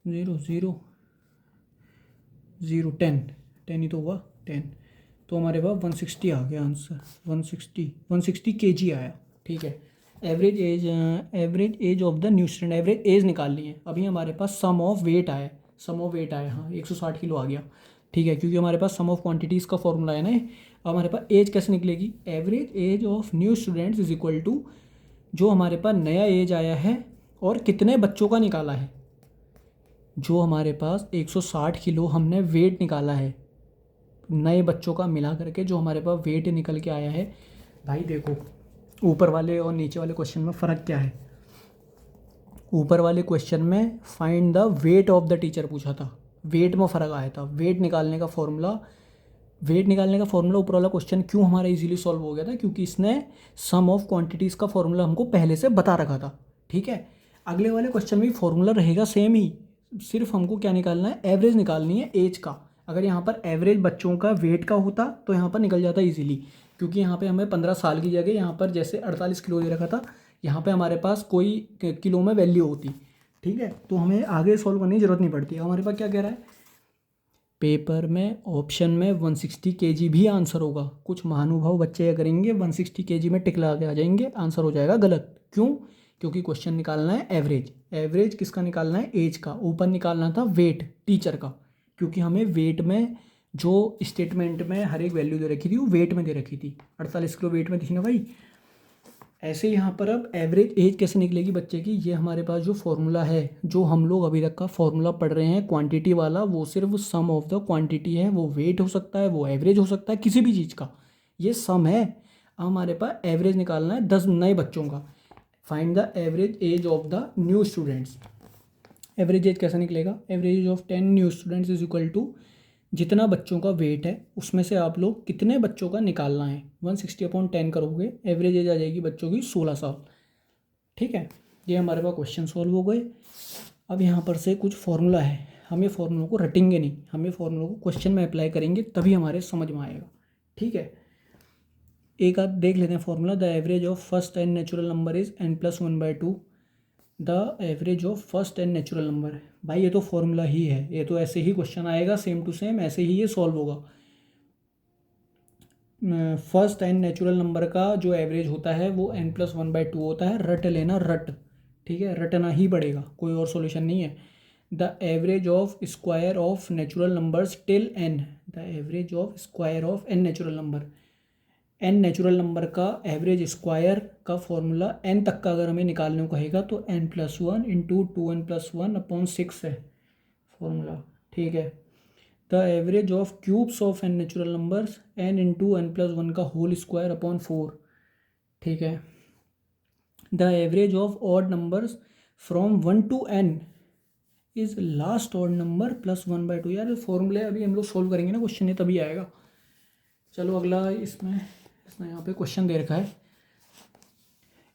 0 0 0 10 ही तो हुआ 10, तो हमारे पास 160 आ गया आंसर। 160 kg आया। ठीक है, average age of the new student, average age निकालनी है। अभी हमारे पास सम ऑफ वेट आया, हाँ 160 किलो आ गया। ठीक है, क्योंकि हमारे पास सम ऑफ क्वांटिटीज़ का फॉर्मूला है ना। अब हमारे पास एज कैसे निकलेगी, average age of new students is equal to जो हमारे पास नया एज आया है और कितने बच्चों का निकाला है। जो हमारे पास 160 किलो हमने वेट निकाला है, नए बच्चों का मिला करके जो हमारे पास वेट निकल के आया है। भाई देखो ऊपर वाले और नीचे वाले क्वेश्चन में फ़र्क क्या है। ऊपर वाले क्वेश्चन में find the weight of the teacher पूछा था, वेट में फ़र्क आया था। वेट निकालने का फॉर्मूला ऊपर वाला क्वेश्चन क्यों हमारा इजीली सॉल्व हो गया था, क्योंकि इसने सम ऑफ क्वांटिटीज़ का फॉर्मूला हमको पहले से बता रखा था। ठीक है, अगले वाले क्वेश्चन में भी फॉर्मूला रहेगा सेम ही, सिर्फ हमको क्या निकालना है, एवरेज निकालनी है एज का। अगर यहाँ पर एवरेज बच्चों का वेट का होता तो यहाँ पर निकल जाता इजीली, क्योंकि यहाँ पे हमें 15 साल की जगह यहाँ पर जैसे 48 किलो दे रखा था, यहाँ पे हमारे पास कोई किलो में वैल्यू होती। ठीक है, तो हमें आगे सॉल्व करने की ज़रूरत नहीं पड़ती। हमारे पास क्या कह रहा है, पेपर में ऑप्शन में 160 kg भी आंसर होगा। कुछ महानुभाव बच्चे क्या करेंगे 160 kg में टिक लगा के आ जाएंगे, आंसर हो जाएगा गलत। क्यों, क्योंकि क्वेश्चन निकालना है एवरेज किसका निकालना है, एज का। ऊपर निकालना था वेट टीचर का, क्योंकि हमें वेट में जो स्टेटमेंट में हर एक वैल्यू दे रखी थी वो वेट में दे रखी थी। 48 किलो वेट में थी ना भाई। ऐसे यहाँ पर अब एवरेज एज कैसे निकलेगी बच्चे की, ये हमारे पास जो फॉर्मूला है, जो हम लोग अभी तक का फॉर्मूला पढ़ रहे हैं क्वांटिटी वाला, वो सिर्फ सम ऑफ द क्वांटिटी है। वो वेट हो सकता है, वो एवरेज हो सकता है, किसी भी चीज़ का ये सम है। अब हमारे पास एवरेज निकालना है 10 नए बच्चों का। Find the average age of the new students. Average age कैसे निकलेगा, average age of 10 new students is equal to जितना बच्चों का वेट है उसमें से आप लोग कितने बच्चों का निकालना है, 160/10 करोगे, एवरेज एज आ जाएगी बच्चों की 16 साल। ठीक है, ये हमारे पास क्वेश्चन सॉल्व हो गए। अब यहाँ पर से कुछ फॉर्मूला है, हम ये फॉर्मूलों को रटेंगे नहीं, हम ये फॉर्मूलों को क्वेश्चन में अप्लाई करेंगे तभी हमारे समझ में आएगा। ठीक है, एक आध देख लेते हैं formula. The average of first N natural number is n+1/2। The average of first N natural number, भाई ये तो फॉर्मूला ही है, ये तो ऐसे ही क्वेश्चन आएगा सेम टू सेम, ऐसे ही ये सॉल्व होगा। फर्स्ट एन नेचुरल नंबर का जो एवरेज होता है वो n+1/2 होता है। रट लेना, रट, ठीक है, रटना ही पड़ेगा, कोई और सॉल्यूशन नहीं है। The average of square of natural numbers till n, the average of square of n natural number, N natural number का एवरेज स्क्वायर का फॉर्मूला एन तक का अगर हमें निकालने को कहेगा तो n+1 इंटू 2n+1/6 है फॉर्मूला। ठीक है, the average of cubes of N natural numbers n into n+1 का होल स्क्वायर अपॉन 4। ठीक है, the average of odd numbers from 1 to n is last odd number +1/2। यार फॉर्मूले अभी हम लोग सोल्व करेंगे ना क्वेश्चन, ये तभी आएगा। चलो अगला, इसमें यहाँ पे क्वेश्चन दे रखा है,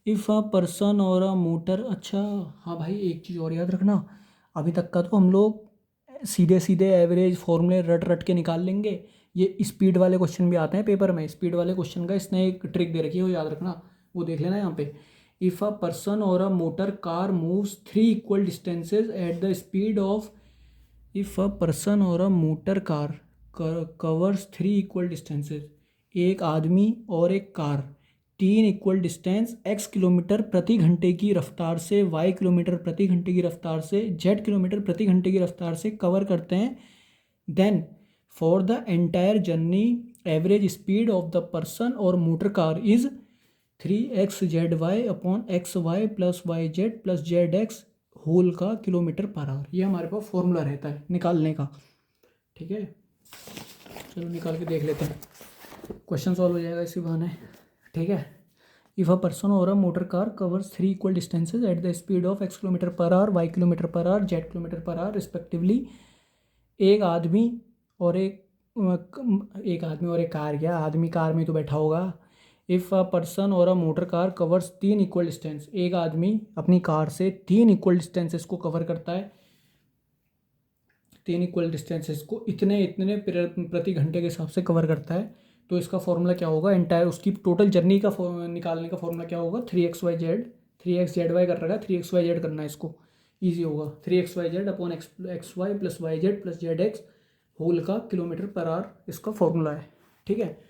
इफ़ अ पर्सन और अ मोटर। अच्छा हाँ भाई, एक चीज़ और याद रखना, अभी तक का तो हम लोग सीधे सीधे एवरेज फॉर्मूले रट रट के निकाल लेंगे। ये स्पीड वाले क्वेश्चन भी आते हैं पेपर में, स्पीड वाले क्वेश्चन का इसने एक ट्रिक दे रखी है, वो याद रखना, वो देख लेना यहाँ पे। इफ़ अ पर्सन और a motor car moves 3 equal distances at the speed of, if a person और a motor car covers 3 equal distances, एक आदमी और एक car 3 equal distance x kilometre प्रति घंटे की रफ्तार से, y किलोमीटर प्रति घंटे की रफ्तार से, z किलोमीटर प्रति घंटे की रफ्तार से कवर करते हैं, then for the entire journey average speed of the person और motor car is 3xzy/xy+yz+zx whole का किलोमीटर पर आवर। ये हमारे पास फॉर्मूला रहता है निकालने का। ठीक है, चलो निकाल के देख लेते हैं, क्वेश्चन सॉल्व हो जाएगा इसी बहाने। ठीक है, इफ़ अ पर्सन और a motor car covers 3 equal distances at the speed of x kilometre per our, y kilometre per our, z kilometre per our respectively, एक आदमी और एक कार, क्या आदमी कार में तो बैठा होगा। इफ़ अ पर्सन और a motor car covers 3 equal distance, एक आदमी अपनी कार से 3 इक्वल डिस्टेंसेस को कवर करता है, 3 इक्वल डिस्टेंसेस को इतने इतने प्रति घंटे के हिसाब से कवर करता है, तो इसका फॉर्मूला क्या होगा, एंटायर उसकी टोटल जर्नी का निकालने का फॉर्मूला क्या होगा, 3xyz, 3xzy कर रखा है, 3xyz करना है इसको, ईजी होगा, 3xyz/xy+yz+zx होल का किलोमीटर पर आवर इसका फॉर्मूला है। ठीक है,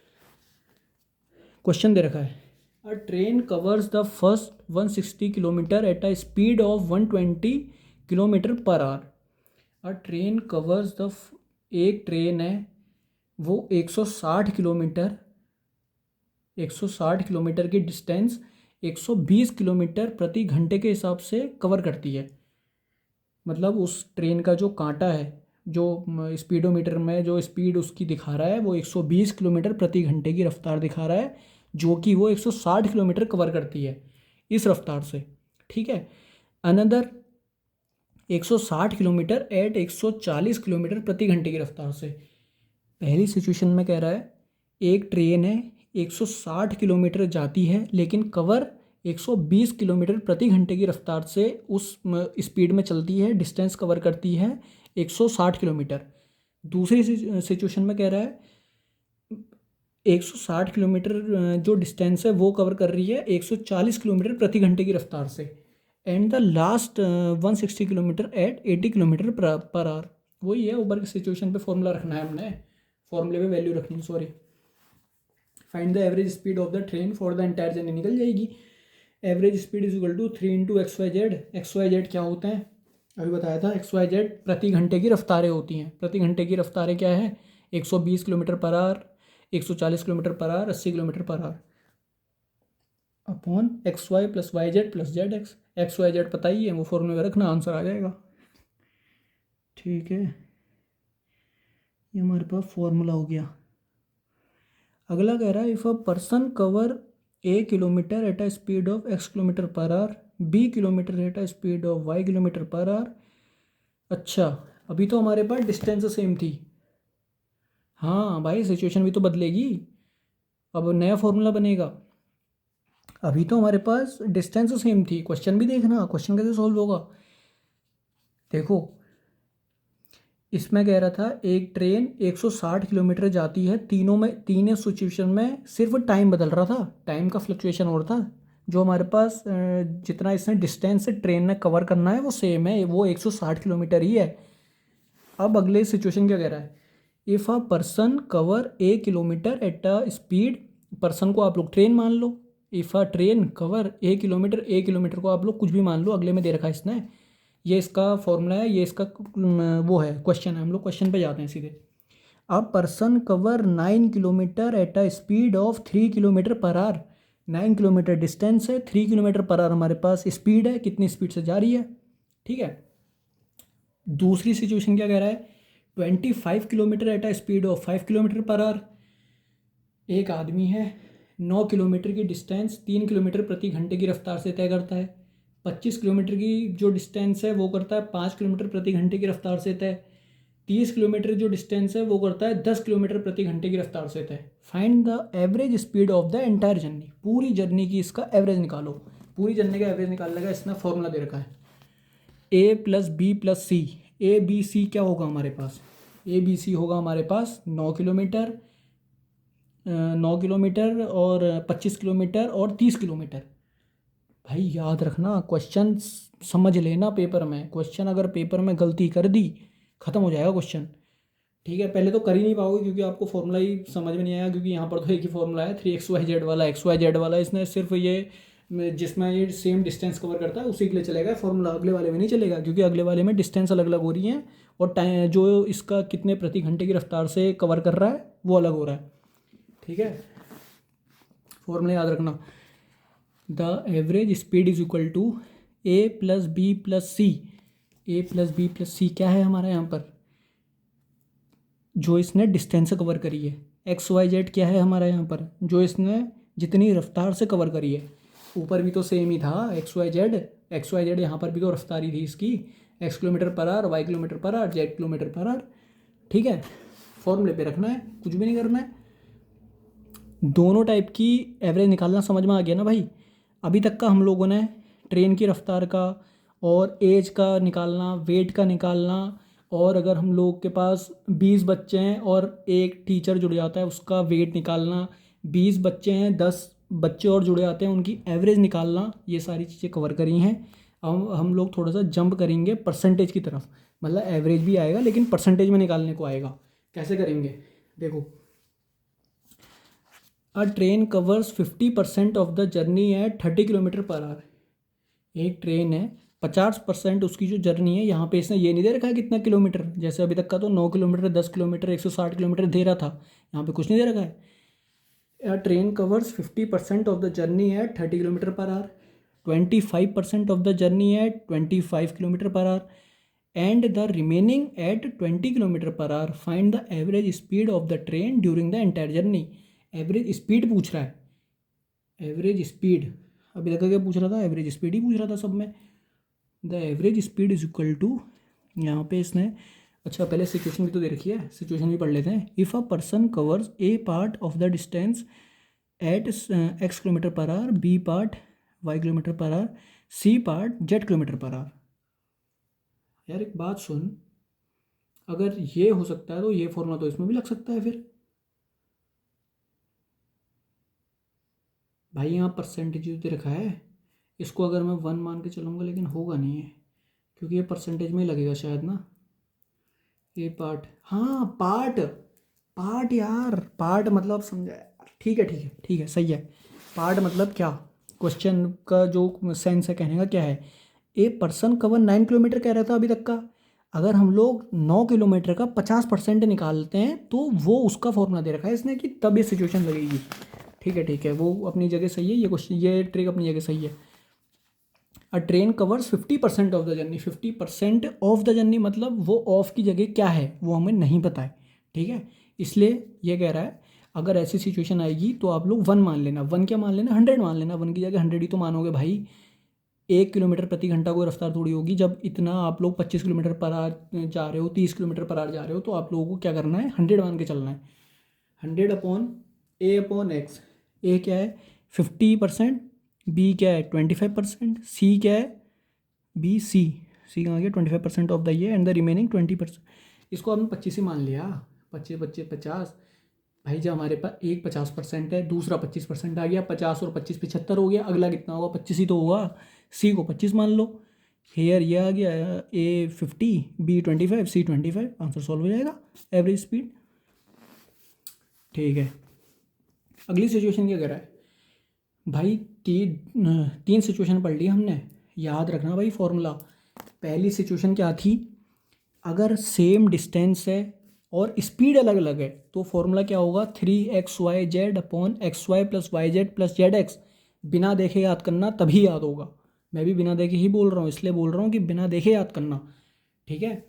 क्वेश्चन दे रखा है, a train covers the first 160 kilometre at a speed of 120 kilometre per our. A train covers the, एक ट्रेन है वो 160 किलोमीटर की डिस्टेंस 120 किलोमीटर प्रति घंटे के हिसाब से कवर करती है। मतलब उस ट्रेन का जो कांटा है, जो स्पीडोमीटर में जो स्पीड उसकी दिखा रहा है वो 120 किलोमीटर प्रति घंटे की रफ्तार दिखा रहा है, जो कि वो 160 किलोमीटर कवर करती है इस रफ्तार से। ठीक है, अनदर 160 किलोमीटर एट 140 किलोमीटर प्रति घंटे की रफ्तार से। पहली सिचुएशन में कह रहा है एक ट्रेन है 160 किलोमीटर जाती है लेकिन कवर 120 किलोमीटर प्रति घंटे की रफ्तार से उस स्पीड में चलती है, डिस्टेंस कवर करती है 160 किलोमीटर। दूसरी सिचुएशन में कह रहा है 160 किलोमीटर जो डिस्टेंस है वो कवर कर रही है 140 किलोमीटर प्रति घंटे की रफ्तार से, and the last 160 kilometre at 80 kilometre per hour. वही है, ऊपर की सिचुएशन पे फॉर्मूला रखना है, हमने फॉर्मूले पे वैल्यू रखनी है, sorry. Find the average speed of the train for the entire journey, निकल जाएगी। Average speed is equal to 3 into XYZ क्या होता है, अभी बताया था, XYZ प्रति घंटे की रफ्तारें होती हैं। प्रति घंटे की रफ्तारें क्या है, 120 kilometre per hour, 140 kilometre per hour, 80 kilometre per hour. Upon X Y plus Y Z plus Z X. X Y Z पता ही है, वो फॉर्मूले में रखना, आंसर आ जाएगा। ठीक है, ये हमारे पास फॉर्मूला हो गया। अगला कह रहा है if a person cover A kilometre at a speed of X kilometre per hour, B kilometre at a speed of Y kilometre per hour. अच्छा, अभी तो हमारे पास डिस्टेंस सेम थी। हाँ भाई, सिचुएशन भी तो बदलेगी, अब नया फॉर्मूला बनेगा। अभी तो हमारे पास डिस्टेंस सेम थी, क्वेश्चन भी देखना, क्वेश्चन कैसे सॉल्व होगा। देखो, इसमें कह रहा था एक ट्रेन 160 किलोमीटर जाती है, तीनों सिचुएशन में सिर्फ टाइम बदल रहा था, टाइम का फ्लक्चुएशन हो रहा था। जो हमारे पास जितना इसने डिस्टेंस ट्रेन ने कवर करना है वो सेम है, वो 160 किलोमीटर ही है। अब अगले सिचुएशन क्या कह रहा है, if a person cover A kilometre at a speed, person को आप लोग ट्रेन मान लो, if a train cover A kilometre को आप लोग कुछ भी मान लो, अगले में दे रखा है इसने। ये इसका फॉर्मूला है, ये इसका वो है क्वेश्चन है, हम लोग क्वेश्चन पे जाते हैं सीधे। अब person cover 9 kilometre at a speed of 3 kilometre per our. 9 kilometre distance है, 3 किलोमीटर पर आवर हमारे पास स्पीड है, कितनी स्पीड से जा रही है। ठीक है, दूसरी सिचुएशन क्या कह रहा है, 25 kilometre at a speed of 5 kilometre per hour. एक आदमी है, 9 किलोमीटर की डिस्टेंस 3 किलोमीटर प्रति घंटे की रफ्तार से तय करता है। 25 किलोमीटर की जो डिस्टेंस है वो करता है 5 किलोमीटर प्रति घंटे की रफ्तार से तय। 30 किलोमीटर जो डिस्टेंस है वो करता है 10 किलोमीटर प्रति घंटे की रफ्तार से तय। Find the average speed of the entire journey. पूरी जर्नी की इसका एवरेज निकालो। पूरी जर्नी का एवरेज निकालने का इसने फॉर्मूला दे रखा है, A plus B plus C. A B C क्या होगा हमारे पास, ए बी सी होगा हमारे पास 9 किलोमीटर, 9 किलोमीटर और 25 किलोमीटर और 30 किलोमीटर। भाई याद रखना, क्वेश्चन समझ लेना पेपर में, क्वेश्चन अगर पेपर में गलती कर दी ख़त्म हो जाएगा क्वेश्चन। ठीक है, पहले तो कर ही नहीं पाओगे क्योंकि आपको फॉर्मूला ही समझ में नहीं आया, क्योंकि यहाँ पर तो एक ही फॉर्मूला है 3xyz वाला, xyz वाला। इसने सिर्फ ये जिसमें ये सेम डिस्टेंस कवर करता है उसी के लिए चलेगा फॉर्मूला, अगले वाले में नहीं चलेगा, क्योंकि अगले वाले में डिस्टेंस अलग अलग हो रही हैं और टाइम जो इसका कितने प्रति घंटे की रफ्तार से कवर कर रहा है वो अलग हो रहा है। ठीक है, फॉर्मूला याद रखना, the average speed is equal to A plus B plus C. A plus B plus C क्या है हमारा यहाँ पर, जो इसने डिस्टेंस कवर करी है। एक्स वाई जेड क्या है हमारा यहाँ पर, जो इसने जितनी रफ्तार से कवर करी है। ऊपर भी तो सेम ही था X Y Z, X Y Z यहाँ पर भी तो रफ्तार ही थी इसकी, X kilometre per hour, Y kilometre per hour, Z kilometre per hour. ठीक है, फॉर्मूले पे रखना है, कुछ भी नहीं करना है। दोनों टाइप की एवरेज निकालना समझ में आ गया ना भाई। अभी तक का हम लोगों ने ट्रेन की रफ्तार का और एज का निकालना, वेट का निकालना, और अगर हम लोग के पास 20 बच्चे हैं और एक टीचर जुड़ जाता है उसका वेट निकालना, 20 बच्चे हैं 10 बच्चे और जुड़े आते हैं उनकी एवरेज निकालना, ये सारी चीज़ें कवर करी हैं। अब हम लोग थोड़ा सा जंप करेंगे परसेंटेज की तरफ, मतलब एवरेज भी आएगा लेकिन परसेंटेज में निकालने को आएगा। कैसे करेंगे देखो, अ train covers 50% of the journey at 30 kilometre per hour. एक ट्रेन है, 50% उसकी जो जर्नी है, यहाँ पे इसने ये नहीं दे रखा है कितना किलोमीटर, जैसे अभी तक का तो 9 किलोमीटर, 10 किलोमीटर, 160 किलोमीटर दे रहा था, यहाँ पे कुछ नहीं दे रखा है। A train covers 50% of the journey at 30 kilometre per hour, 25% of the journey at 25 kilometre per hour and the remaining at 20 kilometre per hour. Find the average speed of the train during the entire journey. Average speed पूछ रहा है, average speed. अभी तक क्या पूछ रहा था, average speed ही पूछ रहा था सब में। The average speed is equal to, यहाँ पे इसने, अच्छा पहले सिचुएशन भी तो दे रखी है, सिचुएशन भी पढ़ लेते हैं। If a person covers a part of the distance at x kilometre per hour, b part y kilometre per hour, c part z kilometre per hour. यार एक बात सुन, अगर ये हो सकता है तो ये फॉर्मूला तो इसमें भी लग सकता है फिर। भाई यहाँ परसेंटेज दे रखा है, इसको अगर मैं 1 मान के चलूँगा लेकिन होगा नहीं है, क्योंकि ये परसेंटेज में ही लगेगा शायद ना। ये पार्ट, हाँ पार्ट, पार्ट यार, पार्ट मतलब समझा यार। ठीक है ठीक है ठीक है, सही है। पार्ट मतलब क्या, क्वेश्चन का जो सेंस है कहने का क्या है, ए पर्सन कवर 9 किलोमीटर कह रहा था अभी तक का, अगर हम लोग 9 किलोमीटर का 50% निकालते हैं तो वो उसका फॉर्मूला दे रखा है इसने कि तब ये सिचुएशन लगेगी। ठीक है, वो अपनी जगह सही है, ये क्वेश्चन, ये ट्रिक अपनी जगह सही है। A train covers 50% of the journey, 50% of the journey मतलब वो ऑफ की जगह क्या है वो हमें नहीं पता है, ठीक है। इसलिए ये कह रहा है अगर ऐसी सिचुएशन आएगी तो आप लोग 1 मान लेना, 1 क्या मान लेना, 100 मान लेना, 1 की जगह 100 ही तो मानोगे भाई। 1 किलोमीटर प्रति घंटा कोई रफ्तार थोड़ी होगी, जब इतना आप लोग 25 किलोमीटर पर आवर जा रहे हो, 30 किलोमीटर पर आवर जा रहे हो, तो आप लोगों को क्या करना है, 100 मान के चलना है। 100 अपॉन एक्स, ए क्या है 50%, बी क्या है 25%, सी क्या है, बी सी कहाँ गया 25% ऑफ द ये एंड द रिमेनिंग 20%। इसको हमने 25 ही मान लिया, 25 भाई जब हमारे पास एक 50% है, दूसरा 25% आ गया, 50 और 25 75 हो गया, अगला कितना होगा 25 ही तो होगा, सी को 25 मान लो। हेयर ये आ गया, ए 50, बी 25, सी 25, आंसर सॉल्व हो जाएगा, एवरेज स्पीड। ठीक है, अगली सिचुएशन क्या कह रहा है भाई, तीन सिचुएशन पढ़ ली हमने, याद रखना भाई फॉर्मूला। पहली सिचुएशन क्या थी, अगर सेम डिस्टेंस है और स्पीड अलग अलग है तो फॉर्मूला क्या होगा, 3xyz upon xy plus yz plus zx। बिना देखे याद करना तभी याद होगा, मैं भी बिना देखे ही बोल रहा हूँ, इसलिए बोल रहा हूँ कि बिना देखे याद करना, ठीक है।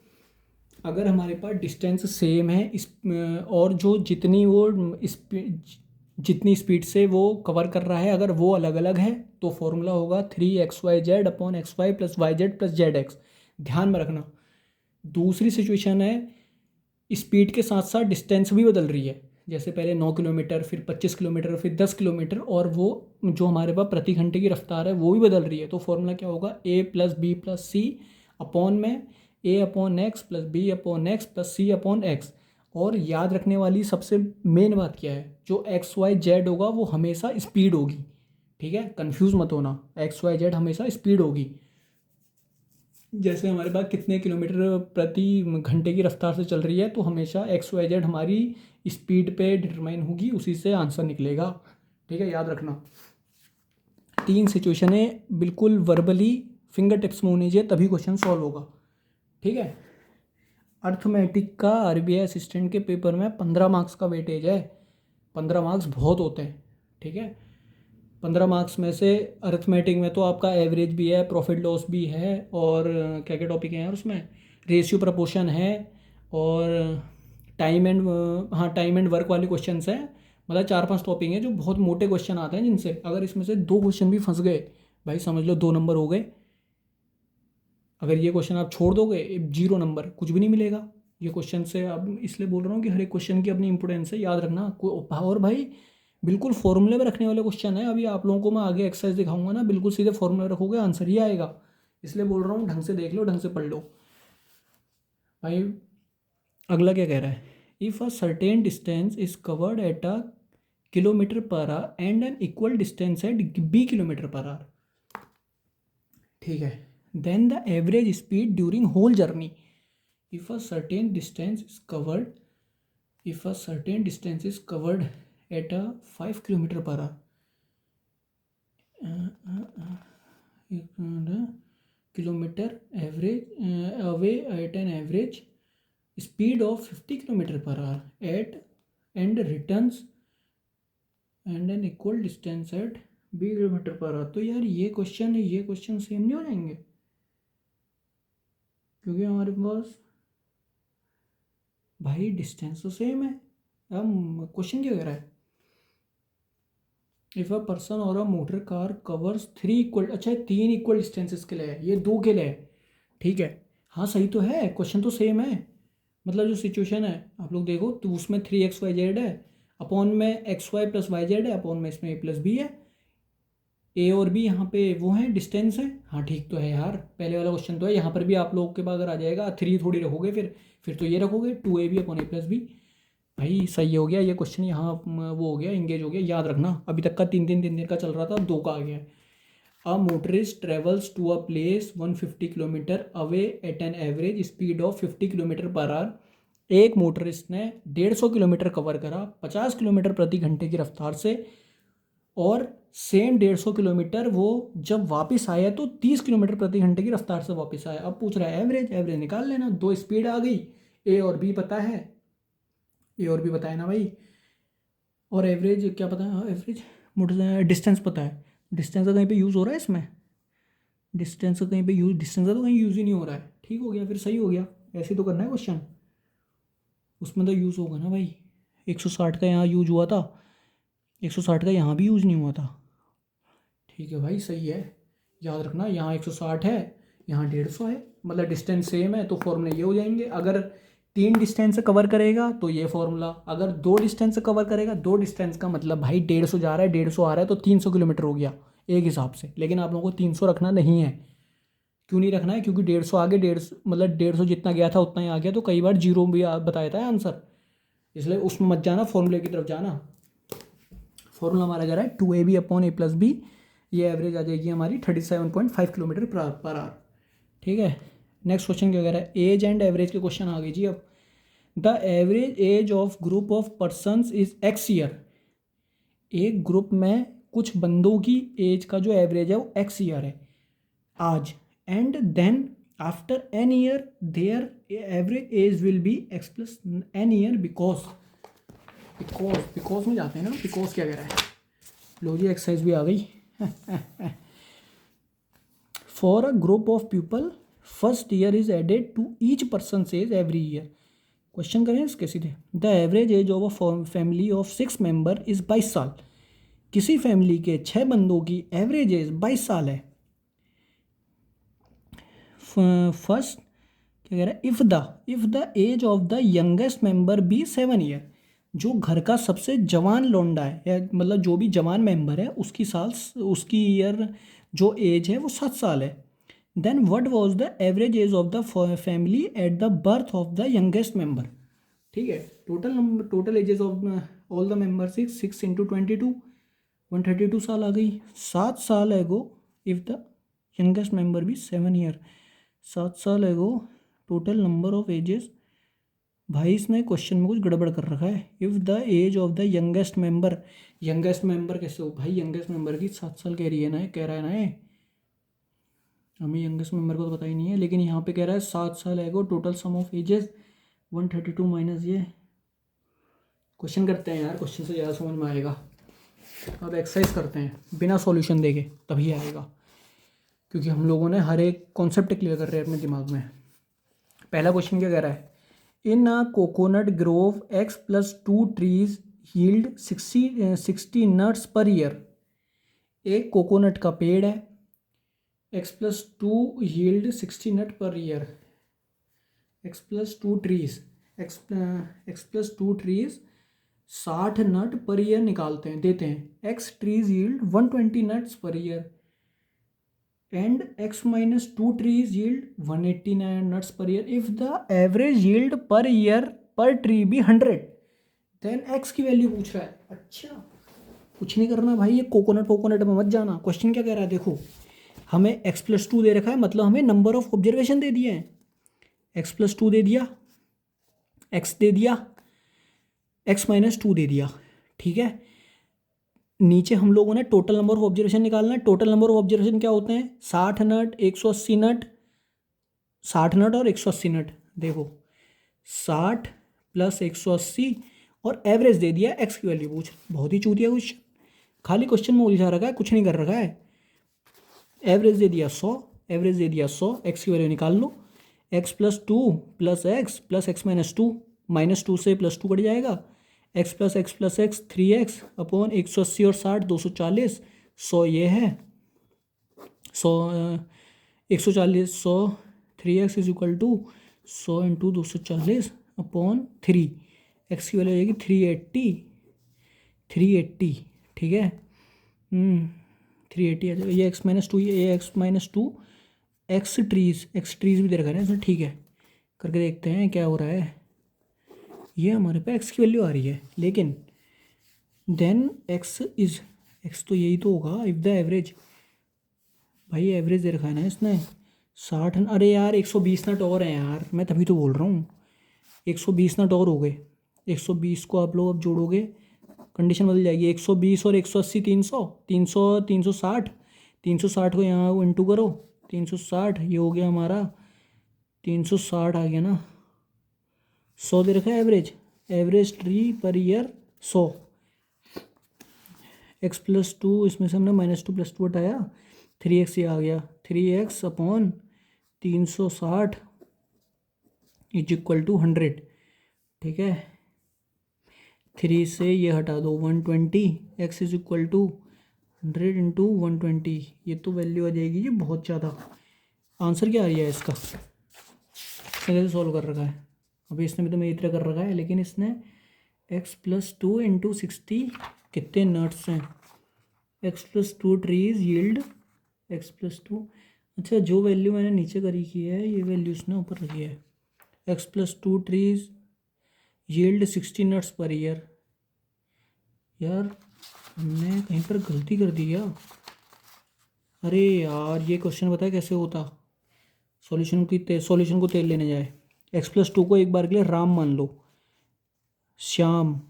अगर हमारे पास डिस्टेंस सेम है और जो जितनी स्पीड से वो कवर कर रहा है अगर वो अलग अलग है तो फॉर्मूला होगा 3xyz upon xy plus yz plus zx। ध्यान में रखना। दूसरी सिचुएशन है, स्पीड के साथ साथ डिस्टेंस भी बदल रही है, जैसे पहले 9 किलोमीटर, फिर 25 किलोमीटर, फिर 10 किलोमीटर, और वो जो हमारे पास प्रति घंटे की रफ्तार है वो भी बदल रही है, तो फॉर्मूला क्या होगा, A plus B plus C upon में A upon X plus B upon X plus C upon X. और याद रखने वाली सबसे मेन बात क्या है, जो एक्स वाई जेड होगा वो हमेशा स्पीड होगी, ठीक है, कंफ्यूज मत होना, एक्स वाई जेड हमेशा स्पीड होगी। जैसे हमारे पास कितने किलोमीटर प्रति घंटे की रफ्तार से चल रही है तो हमेशा एक्स वाई जेड हमारी स्पीड पे डिटरमाइन होगी, उसी से आंसर निकलेगा, ठीक है, याद रखना। तीन सिचुएशनें बिल्कुल वर्बली फिंगर टिप्स में होनी चाहिए तभी क्वेश्चन सॉल्व होगा, ठीक है। अर्थमेटिक का आरबीआई असिस्टेंट के पेपर में 15 मार्क्स का वेटेज है, 15 मार्क्स बहुत होते हैं, ठीक है। 15 मार्क्स में से अर्थमेटिक में तो आपका एवरेज भी है, प्रॉफिट लॉस भी है, और क्या क्या टॉपिक हैं यार उसमें, रेशियो प्रपोर्शन है, और टाइम एंड वर्क वाले क्वेश्चन हैं, मतलब 4-5 टॉपिक हैं जो बहुत मोटे क्वेश्चन आते हैं, जिनसे अगर इसमें से 2 क्वेश्चन भी फंस गए भाई समझ लो 2 नंबर हो गए। अगर ये क्वेश्चन आप छोड़ दोगे 0 नंबर, कुछ भी नहीं मिलेगा। ये क्वेश्चन से अब इसलिए बोल रहा हूँ कि हर एक क्वेश्चन की अपनी इंपोर्टेंस है, याद रखना। और भाई बिल्कुल फॉर्मूले में रखने वाले क्वेश्चन है, अभी आप लोगों को मैं आगे एक्सरसाइज दिखाऊंगा ना, बिल्कुल सीधे फॉर्मूले रखोगे आंसर ही आएगा, इसलिए बोल रहा हूँ ढंग से देख लो, ढंग से पढ़ लो भाई। अगला क्या कह रहा है, if a certain distance is covered at a kilometre per hour and an equal distance at b kilometre per hour, ठीक है, then the average speed during whole journey, if a certain distance is covered at a 5 kilometer per hour, kilometer average away at an average speed of 50 kilometer per hour at and returns and an equal distance at b kilometre per our. तो यार ये question same नहीं हो जाएंगे, क्योंकि हमारे पास भाई distance तो सेम है। अब क्वेश्चन क्या कह रहा है, इफ़ अ पर्सन और a motor car covers 3 equal, अच्छा 3 इक्वल डिस्टेंसेस के लिए है, ये 2 के लिए है, ठीक है। हाँ सही तो है, क्वेश्चन तो सेम है, मतलब जो सिचुएशन है आप लोग देखो तो उसमें 3xyz है, अपॉन में xy प्लस yz है, अपॉन में इसमें a प्लस बी है, ए और बी यहाँ पे वो है डिस्टेंस है। हाँ ठीक तो है यार, पहले वाला क्वेश्चन तो है, यहाँ पर भी आप लोगों के पास अगर आ जाएगा 3 थोड़ी रखोगे, फिर तो ये रखोगे 2ab upon a plus B. भाई सही हो गया ये क्वेश्चन, यहाँ वो हो गया इंगेज हो गया, याद रखना। अभी तक का 3 दिन का चल रहा था, 2 का आ गया है। A motorist travels to a place 150 kilometre away at an average speed of 50 kilometre per hour. एक मोटरिस्ट ने 150 किलोमीटर कवर करा 50 किलोमीटर प्रति घंटे की रफ्तार से, और सेम 150 किलोमीटर वो जब वापस आया तो 30 किलोमीटर प्रति घंटे की रफ्तार से वापस आया। अब पूछ रहा है एवरेज निकाल लेना, 2 स्पीड आ गई, ए और बी पता है, ए और बी बताया ना भाई। और एवरेज क्या पता है, एवरेज डिस्टेंस पता है, डिस्टेंस का कहीं पे यूज़ हो रहा है इसमें, डिस्टेंस का कहीं पे यूज, डिस्टेंस का तो कहीं यूज़ ही नहीं हो रहा है। ठीक हो गया, फिर सही हो गया। ऐसे तो करना है क्वेश्चन, उसमें तो यूज़ होगा ना भाई। 160 का यहाँ यूज हुआ था, 160 का यहाँ भी यूज़ नहीं हुआ था। ठीक है भाई, सही है। याद रखना, यहाँ 160 है, यहाँ 150 है, मतलब डिस्टेंस सेम है तो फॉर्मूले ये हो जाएंगे। अगर 3 डिस्टेंस कवर करेगा तो ये फॉर्मूला, अगर 2 डिस्टेंस कवर करेगा, 2 डिस्टेंस का मतलब भाई 150 जा रहा है, 150 आ रहा है तो 300 किलोमीटर हो गया एक हिसाब से। लेकिन आप लोगों को 300 रखना नहीं है। क्यों नहीं रखना है? क्योंकि 150 आगे, 150 मतलब 150 जितना गया था उतना ही आ गया, तो कई बार जीरो भी बताया था आंसर, इसलिए उसमें मत जाना, फॉर्मूले की तरफ जाना। फॉर्मूला हमारा जा रहा है 2ab/a+b, ये एवरेज आ जाएगी हमारी 37.5 किलोमीटर पर आवर। ठीक है, नेक्स्ट क्वेश्चन क्या कह रहा है, एज एंड एवरेज के क्वेश्चन आ गए जी। अब the average age of group of persons is x year. एक ग्रुप में कुछ बंदों की एज का जो एवरेज है वो एक्स ईयर है आज, and then after n year their average age will be x plus n year because, because में जाते हैं ना, बिकॉज क्या कह रहा है। लो जी, एक्सरसाइज भी आ गई। For a group of people first year is added to each person age every year. Question करें इसके सीधे। The average age of a family of 6 member is 22 साल। किसी फैमिली के 6 बंदों की एवरेज एज 22 साल है। फर्स्ट क्या कह रहा है, if the age of the youngest member be 7 year. जो घर का सबसे जवान लोंडा है, या मतलब जो भी जवान मेंबर है उसकी साल, उसकी ईयर जो एज है वो 7 साल है। Then what was the average age of the family at the birth of the youngest member. ठीक है, total number, total ages of all the member 6 into 22, 132 साल आ गई। 7 साल एगो इफ द यंगेस्ट मेंबर भी 7 ईयर, 7 साल ago total number of edges. भाई इसने क्वेश्चन में कुछ गड़बड़ कर रखा है। If the age of the youngest member, youngest member कैसे हो भाई, यंगेस्ट मेंबर की 7 साल कह रही है ना, कह रहा है ना ये, हमें यंगेस्ट मेंबर को तो पता ही नहीं है, लेकिन यहाँ पे कह रहा है 7 साल ago total sum of ages 132 minus ये। क्वेश्चन करते हैं यार, क्वेश्चन से ज़्यादा समझ में आएगा। अब एक्सरसाइज करते हैं बिना सॉल्यूशन देके, तभी आएगा, क्योंकि हम लोगों ने हर एक कॉन्सेप्ट क्लियर कर रहे हैं अपने दिमाग में। पहला क्वेश्चन क्या कह रहा है, in a coconut grove x plus 2 trees yield 60 nuts per year. एक कोकोनट का पेड़ है, x plus 2 yield 60 nut per year. x plus 2 trees, x plus 2 trees 60 nut per year निकालते हैं, देते हैं। x trees yield 120 nuts per year and x minus 2 trees yield 189 nuts per year. If the average yield per year per tree be 100, then x की value पूछ रहा है। अच्छा, कुछ नहीं करना भाई, ये कोकोनट में मत जाना। क्वेश्चन क्या कह रहा है देखो, हमें x प्लस 2 दे रखा है, मतलब हमें नंबर ऑफ ऑब्जर्वेशन दे दिए हैं। x प्लस 2 दे दिया, x दे दिया, x माइनस 2 दे दिया। ठीक है, नीचे हम लोगों ने टोटल नंबर ऑफ ऑब्जर्वेशन निकालना है। टोटल नंबर ऑफ ऑब्जर्वेशन क्या होते हैं, 60 नट, 180 नट, 60 नट और 180 नट। देखो 60 प्लस 180 और एवरेज दे दिया, एक्स की वैल्यू पूछ। बहुत ही चूतिया क्वेश्चन, खाली क्वेश्चन में उलझा रखा है, कुछ नहीं कर रखा है। एवरेज दे दिया 100, एवरेज दे दिया 100, एक्स की वैल्यू निकाल लो। X plus 2 plus X minus 2, minus 2 से प्लस 2 कट जाएगा। X plus X 3x upon 180 और 60 240, 100 ये है, 100 140, 100 3x is equal to 100 into 240 upon 3। X की वैल्यू हो जाएगी 380। ठीक है, 380 ये एक्स माइनस 2, ये एक्स माइनस 2, एक्स ट्रीज भी दे रखा है इसमें। ठीक है, करके देखते हैं क्या हो रहा है। ये हमारे पे x की वैल्यू आ रही है, लेकिन देन x तो यही तो होगा। इफ़ द एवरेज, भाई एवरेज दे रखा है ना इसने 60। अरे यार 120 नट और हैं यार, मैं तभी तो बोल रहा हूँ 120 नट और हो गए। 120 को आप लोग अब जोड़ोगे, कंडीशन बदल जाएगी। 120 और 180 300, 360, 360 को यहाँ इंटू करो, 360 ये हो गया हमारा, 360 आ गया ना। 100 दे रखा है average tree per year 100, x+2, इसमें से हमने -2 + 2 हटाया, 3x ये आ गया, 3x/360 इज इक्वल टू 100। ठीक है, 3 से ये हटा दो 120, x इज इक्वल टू 100 × 120, ये तो वैल्यू आ जाएगी ये बहुत ज़्यादा। आंसर क्या आ रही है इसका? इसने कैसे सॉल्व कर रखा है? अभी इसने भी तो मेरी तरह कर रखा है, लेकिन इसने x+2 × 60 कितने नट्स हैं, x+2 ट्रीज यील्ड x+2, अच्छा जो वैल्यू मैंने नीचे करी की है ये वैल्यू इसने ऊपर रखी है, x+2 trees yield 60 nuts per year. यार हमने कहीं पर गलती कर दी क्या? अरे यार ये क्वेश्चन पता है कैसे होता, सॉल्यूशन को तेल लेने जाए, x+2 को एक बार के लिए राम मान लो, श्याम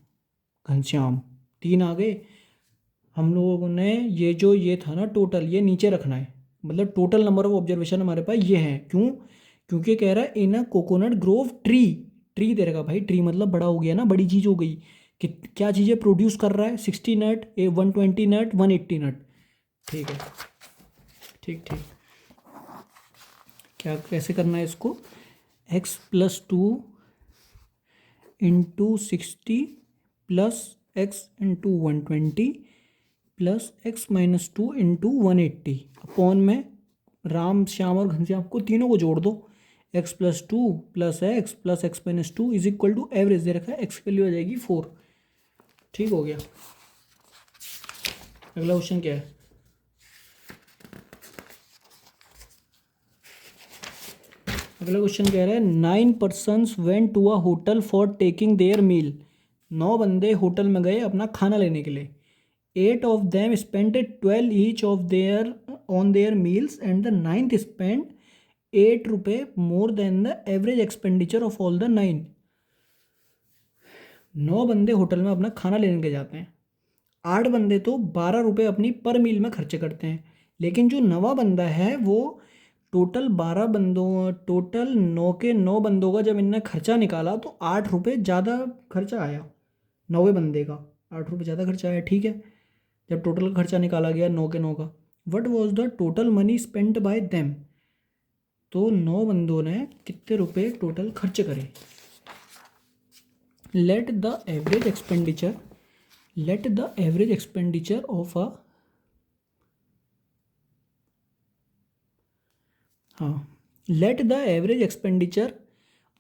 घनश्याम 3 आ गए। हम लोगों ने ये था ना टोटल, ये नीचे रखना है, मतलब टोटल नंबर ऑफ ऑब्जर्वेशन हमारे पास ये है। क्यों? क्योंकि कह रहा है in a coconut grove tree, tree दे रखा भाई, ट्री मतलब बड़ा हो गया ना, बड़ी चीज़ हो गई कि क्या चीज़ें प्रोड्यूस कर रहा है, 60 नट, 120 नट, 180 नट। ठीक है, ठीक ठीक, क्या कैसे करना है इसको, x+2 × 60 + x × 120 + x-2 × 180 अपॉन में राम श्याम और घनश्याम को तीनों को जोड़ दो, x+2 + x + x-2 is equal to average दे रखा है, x की वैल्यू आ जाएगी 4। ठीक हो गया। अगला क्वेश्चन क्या है? अगला क्वेश्चन कह रहा है 9 persons went to a hotel for taking their meal। 9 बंदे होटल में गए अपना खाना लेने के लिए। 8 of them spent 12 each of their on their meals and the 9th spent 8 रुपये more than the average expenditure of all the 9। 9 बंदे होटल में अपना खाना लेने के जाते हैं, 8 बंदे तो 12 रुपये अपनी पर मील में खर्चे करते हैं, लेकिन जो 9वां बंदा है वो टोटल 9 के 9 बंदों का जब इनने खर्चा निकाला तो 8 रुपये ज़्यादा खर्चा आया, 9वें बंदे का 8 रुपये ज़्यादा खर्चा आया। ठीक है, जब टोटल खर्चा निकाला गया 9 के 9 का, what was the total money spent by them, तो 9 बंदों ने कितने रुपए टोटल खर्च करे। Let the average expenditure of a, let the average expenditure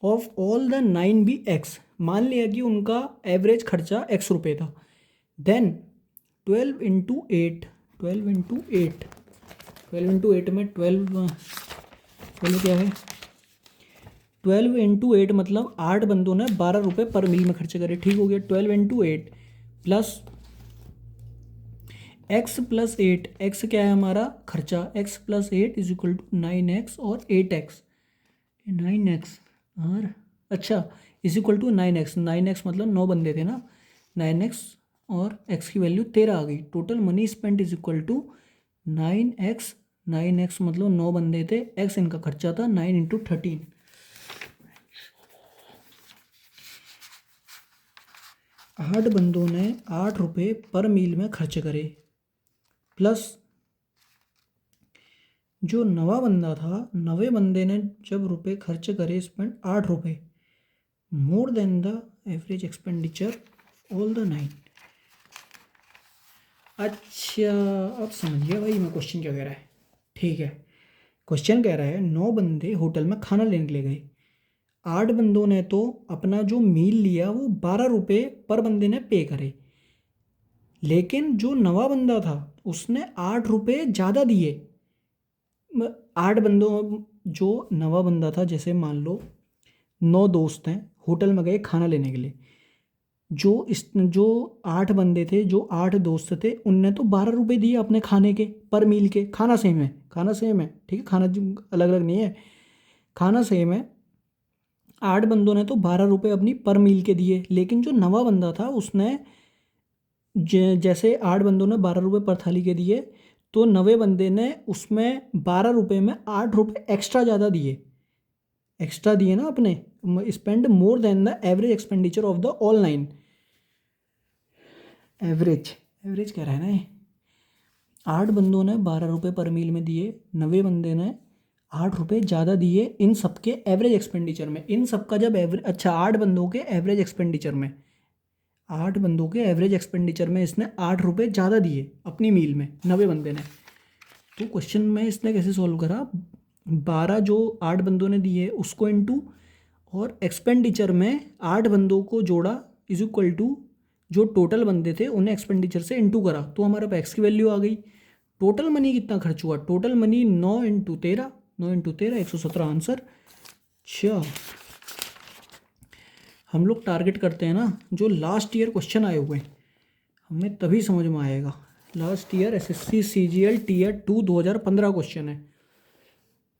of all the 9 be x। मान लिया कि उनका एवरेज खर्चा x रुपये था। देन 12 × 8 में 12 क्या है, 12 × 8 मतलब 8 बंदों ने 12 रुपये पर मील में खर्च करे। ठीक हो गया, 12 × 8 प्लस x + 8, x क्या है हमारा खर्चा, x + 8 is equal to 9x और 8x, 9x और अच्छा is equal to 9x, 9x मतलब 9 बंदे थे ना, 9x और x की वैल्यू 13 आ गई। Total money spent is equal to 9x, 9x मतलब 9 बंदे थे, x इनका खर्चा था 9 × 13। 8 बंदों ने 8 रुपये पर मील में खर्च करे, प्लस जो 9वां बंदा था, 9वें बंदे ने जब रुपये खर्च करे स्पेंड 8 रुपये more than the average expenditure all the 9। अच्छा अब समझिए भाई मैं क्वेश्चन क्या कह रहा है। ठीक है, क्वेश्चन कह रहा है 9 बंदे होटल में खाना लेने के लिए गए, 8 बंदों ने तो अपना जो मील लिया वो 12 रुपये पर बंदे ने पे करे, लेकिन जो 9वां बंदा था उसने 8 रुपये ज़्यादा दिए। 8 बंदों, जो 9वां बंदा था, जैसे मान लो 9 दोस्त हैं होटल में गए खाना लेने के लिए, जो 8 बंदे थे, जो 8 दोस्त थे, उनने तो 12 रुपये दिए अपने खाने के पर मील के। खाना सेम है, ठीक है, खाना अलग अलग नहीं है, खाना सेम है। 8 बंदों ने तो 12 रुपये अपनी पर मील के दिए, लेकिन जो 9वां बंदा था उसने जैसे 8 बंदों ने 12 रुपये पर थाली के दिए, तो 9वें बंदे ने उसमें 12 रुपये में 8 रुपये एक्स्ट्रा ज़्यादा दिए ना अपने, spend more than the average expenditure of the all 9। Average average कह रहा है ना ये। 8 बंदों ने 12 रुपये पर मील में दिए, 90 बंदे ने 8 रुपये ज़्यादा दिए इन सबके एवरेज एक्सपेंडिचर में। इन सबका जब एवरेज, अच्छा 8 बंदों के एवरेज एक्सपेंडिचर में, 8 बंदों के एवरेज एक्सपेंडिचर में इसने 8 रुपये ज़्यादा दिए अपनी मील में 90 बंदे ने। तो क्वेश्चन में इसने कैसे सॉल्व करा, 12 जो 8 बंदों ने दिए उसको इनटू, और एक्सपेंडिचर में 8 बंदों को जोड़ा इज इक्वल टू जो टोटल बंदे थे उन्हें एक्सपेंडिचर से इनटू करा, तो हमारे पास एक्स की वैल्यू आ गई। टोटल मनी कितना खर्च हुआ, total money 9 into 13, 9 into 13 117 answer. अच्छा हम लोग टारगेट करते हैं ना जो लास्ट ईयर क्वेश्चन आए हुए हैं, हमें तभी समझ में आएगा। Last year SSC CGL tier 2 2015 question है,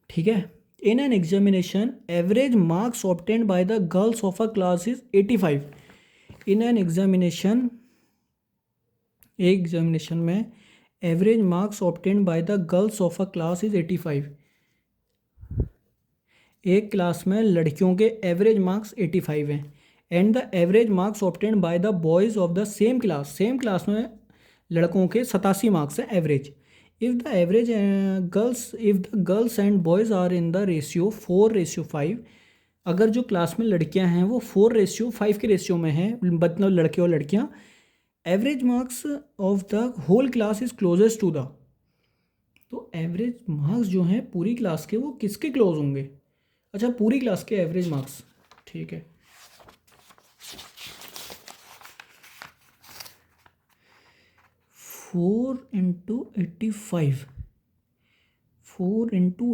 ठीक है। In an examination average marks obtained by the girls of a class is 85। In an examination, एक एग्जामिनेशन में average marks obtained by the girls of a class is 85। एक class में लड़कियों के average marks 85 हैं, and the average marks obtained by the boys of the same class, same class में लड़कों के 87 मार्क्स हैं average. If the average if the girls and boys are in the ratio 4:5, अगर जो क्लास में लड़कियां हैं वो 4:5 के रेशियो में हैं, मतलब लड़के और लड़कियां, average marks of the whole class is closest to the, तो एवरेज मार्क्स जो हैं पूरी क्लास के वो किसके क्लोज होंगे, अच्छा पूरी क्लास के एवरेज मार्क्स, ठीक है। फोर इंटू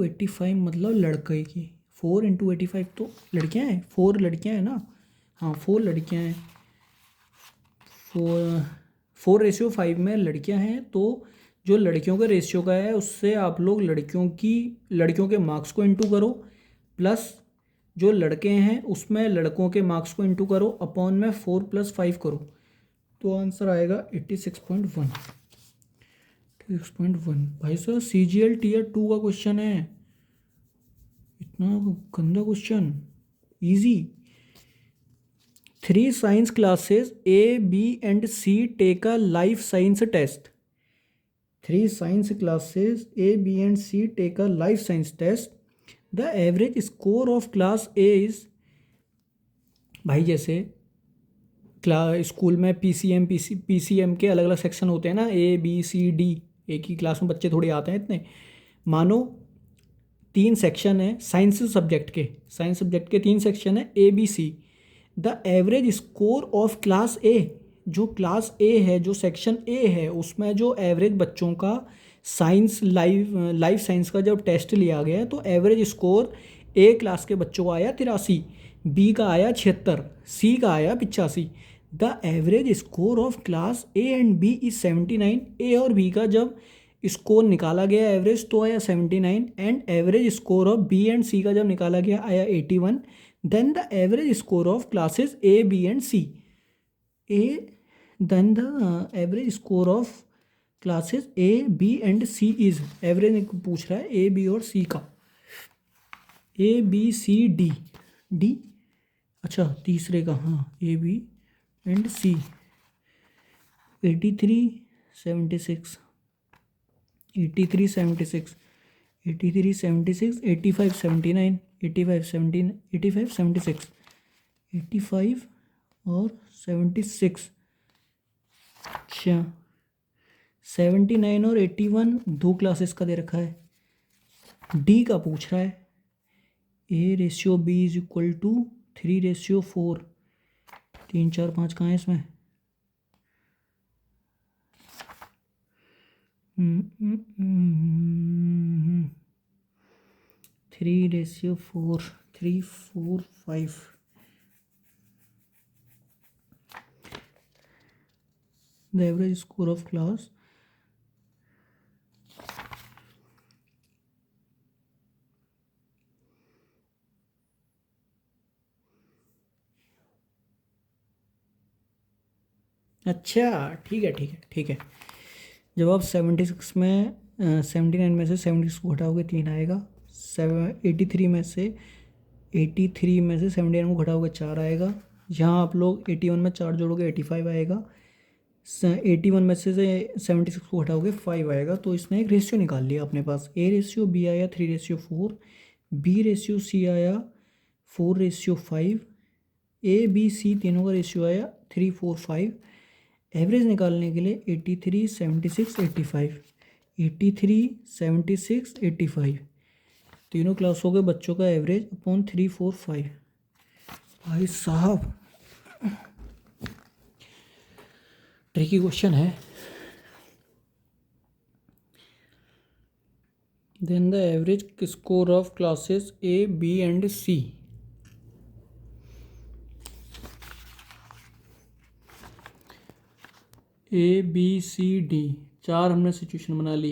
85 मतलब लड़के की, 4 इंटू 85 तो लड़कियां हैं, 4 लड़कियां हैं ना, हाँ 4 लड़कियां हैं, 4:5 में लड़कियां हैं, तो जो लड़कियों के रेशियो का है उससे आप लोग लड़कियों के मार्क्स को इंटू करो, प्लस जो लड़के हैं उसमें लड़कों के मार्क्स को इंटू करो, अपॉन में 4 + 5 करो, तो आंसर आएगा 86.1। 86.1 भाई साहब सीजीएल टीयर 2 का क्वेश्चन है, इतना गंदा question, easy. 3 science classes A, B and C take a life science test. 3 science classes A, B and C take a life science test. The average score of class A is, भाई जैसे school में PCM के अलग अलग section होते हैं ना, A, B, C, D, एक ही क्लास में बच्चे थोड़े आते हैं इतने, मानो 3 सेक्शन है साइंस सब्जेक्ट के 3 सेक्शन है A, B, C। The average score of class ए, जो क्लास ए है, जो सेक्शन ए है, उसमें जो एवरेज बच्चों का साइंस लाइफ साइंस का जब टेस्ट लिया गया तो एवरेज स्कोर ए क्लास के बच्चों का आया 83, बी का आया 76, सी का आया 85। The average score of class A and B is 79। A और बी का जब स्कोर निकाला गया एवरेज तो आया 79, and average score of B and C का जब निकाला गया आया 81। Then the average score of classes A, B and C. Then the average score of classes A, B and C is, average पूछ रहा है A, B और C का, A, B, C, D, अच्छा तीसरे का, हाँ A, B and C, 83, 76, 83, 76, 83, 76, 85, 79, 85, 17, 85, 76, 85 और 76, अच्छा 79 और 81 2 क्लासेस का दे रखा है। डी का पूछ रहा है, A/B इज इक्वल टू 3/4, 3, 4, 5 कहाँ है इसमें, 3/4, 3, 4, 5। The average score of class अच्छा ठीक है। जब आप 76 में 79 में से 76 को घटाओगे 3 आएगा, 83 में से 79 को घटाओगे 4 आएगा, यहाँ आप लोग 81 में 4 जोड़ोगे 85 आएगा, 81 में से 76 को हटाओगे 5 आएगा, तो इसने एक रेशियो निकाल लिया अपने पास। A रेशियो B आया 3:4, B रेशियो C आया 4:5, ABC तीनों का रेशियो आया 3:4:5। एवरेज निकालने के लिए 83, 76, 85, 83, 76, 85 तीनों क्लासों के बच्चों का एवरेज अपॉन 3, 4, 5। भाई साहब ट्रिकी क्वेश्चन है। Then the average score of classes A, B and C। A, B, C, D 4 हमने सिचुएशन बना ली।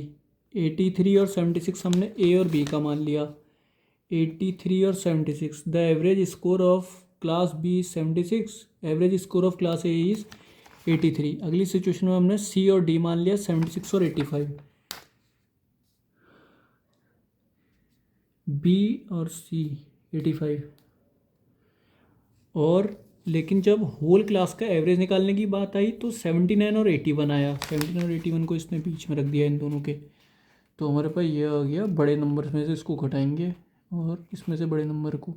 83 और 76 हमने A और B का मान लिया। 83 और 76, the average score of class B 76, average score of class A is 83। अगली सिचुएशन में हमने C और D मान लिया 76 और 85। B और C 85, और लेकिन जब होल क्लास का एवरेज निकालने की बात आई तो 79 और 81 आया। 79 और 81 को इसने बीच में रख दिया इन दोनों के, तो हमारे पास ये आ गया। बड़े नंबर में से इसको घटाएंगे और इसमें से बड़े नंबर को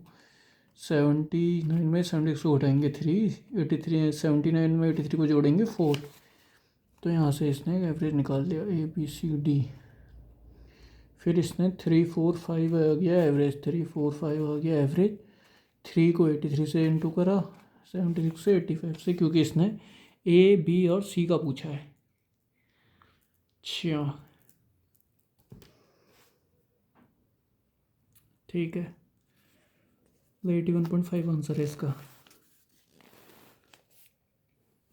79 में 76 को घटाएंगे 3, 83 79 में 83 को जोड़ेंगे 4, तो यहाँ से इसने एवरेज निकाल लिया ABCD। फिर इसने 3, 4, 5 आ गया एवरेज, 3, 4, 5 आ गया एवरेज। 3 को 83 से इंटू करा, 76 से 85 से, क्योंकि इसने A, B और C का पूछा है। अच्छा ठीक है, 81.5 आंसर है इसका।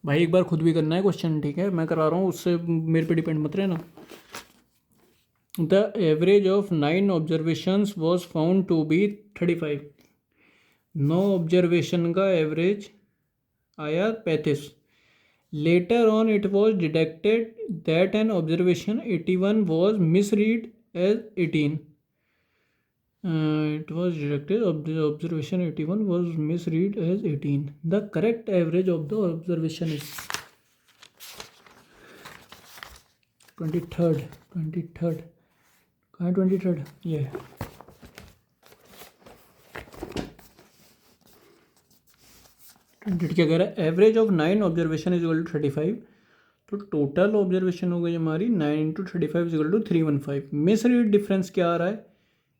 भाई एक बार खुद भी करना है क्वेश्चन, ठीक है, मैं करा रहा हूँ, उससे मेरे पे डिपेंड मत रहना। The average of 9 observations was found to be 35। 9 observation का एवरेज आया 35। Later on it was detected that an observation 81 was misread as 18। it was detected the observation 81 was misread as 18. The correct average of the observation is 23rd. कहाँ 23rd? ये 23 क्या कह रहा है? Average of 9 observation is equal to 35, तो total observation हो गई हमारी 9 into 35 is equal to 315। Misread difference क्या आ रहा है?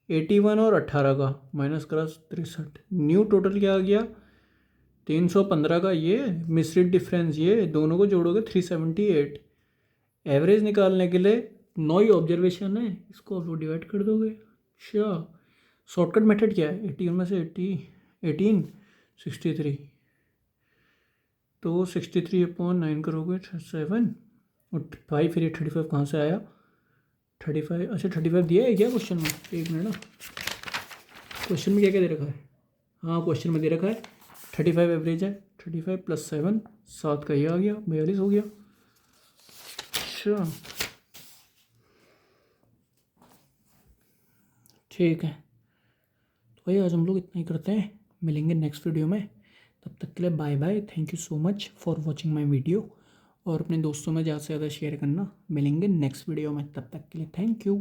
81 और 18 का माइनस करा 63। न्यू टोटल क्या आ गया? 315 का ये मिसरीड डिफरेंस, ये दोनों को जोड़ोगे 378। एवरेज निकालने के लिए 9 ही ऑब्जर्वेशन है, इसको आप डिवाइड कर दोगे। अच्छा शॉर्टकट मेथड क्या है? 81 में से 18 63, तो 63/9 करोगे 7 और 5, फिर ये 35 कहाँ से आया? 35, अच्छा 35 दिया है क्या क्वेश्चन में? एक मिनट ना, क्वेश्चन में क्या क्या दे रखा है? हाँ क्वेश्चन में दे रखा है 35 एवरेज है। 35 + 7, 7 का ये आ गया, 42 हो गया। अच्छा ठीक है, तो भाई आज हम लोग इतना ही करते हैं, मिलेंगे नेक्स्ट वीडियो में। तब तक के लिए bye bye, thank you so much for watching my video, और अपने दोस्तों में ज़्यादा से ज़्यादा शेयर करना। मिलेंगे नेक्स्ट वीडियो में, तब तक के लिए थैंक यू।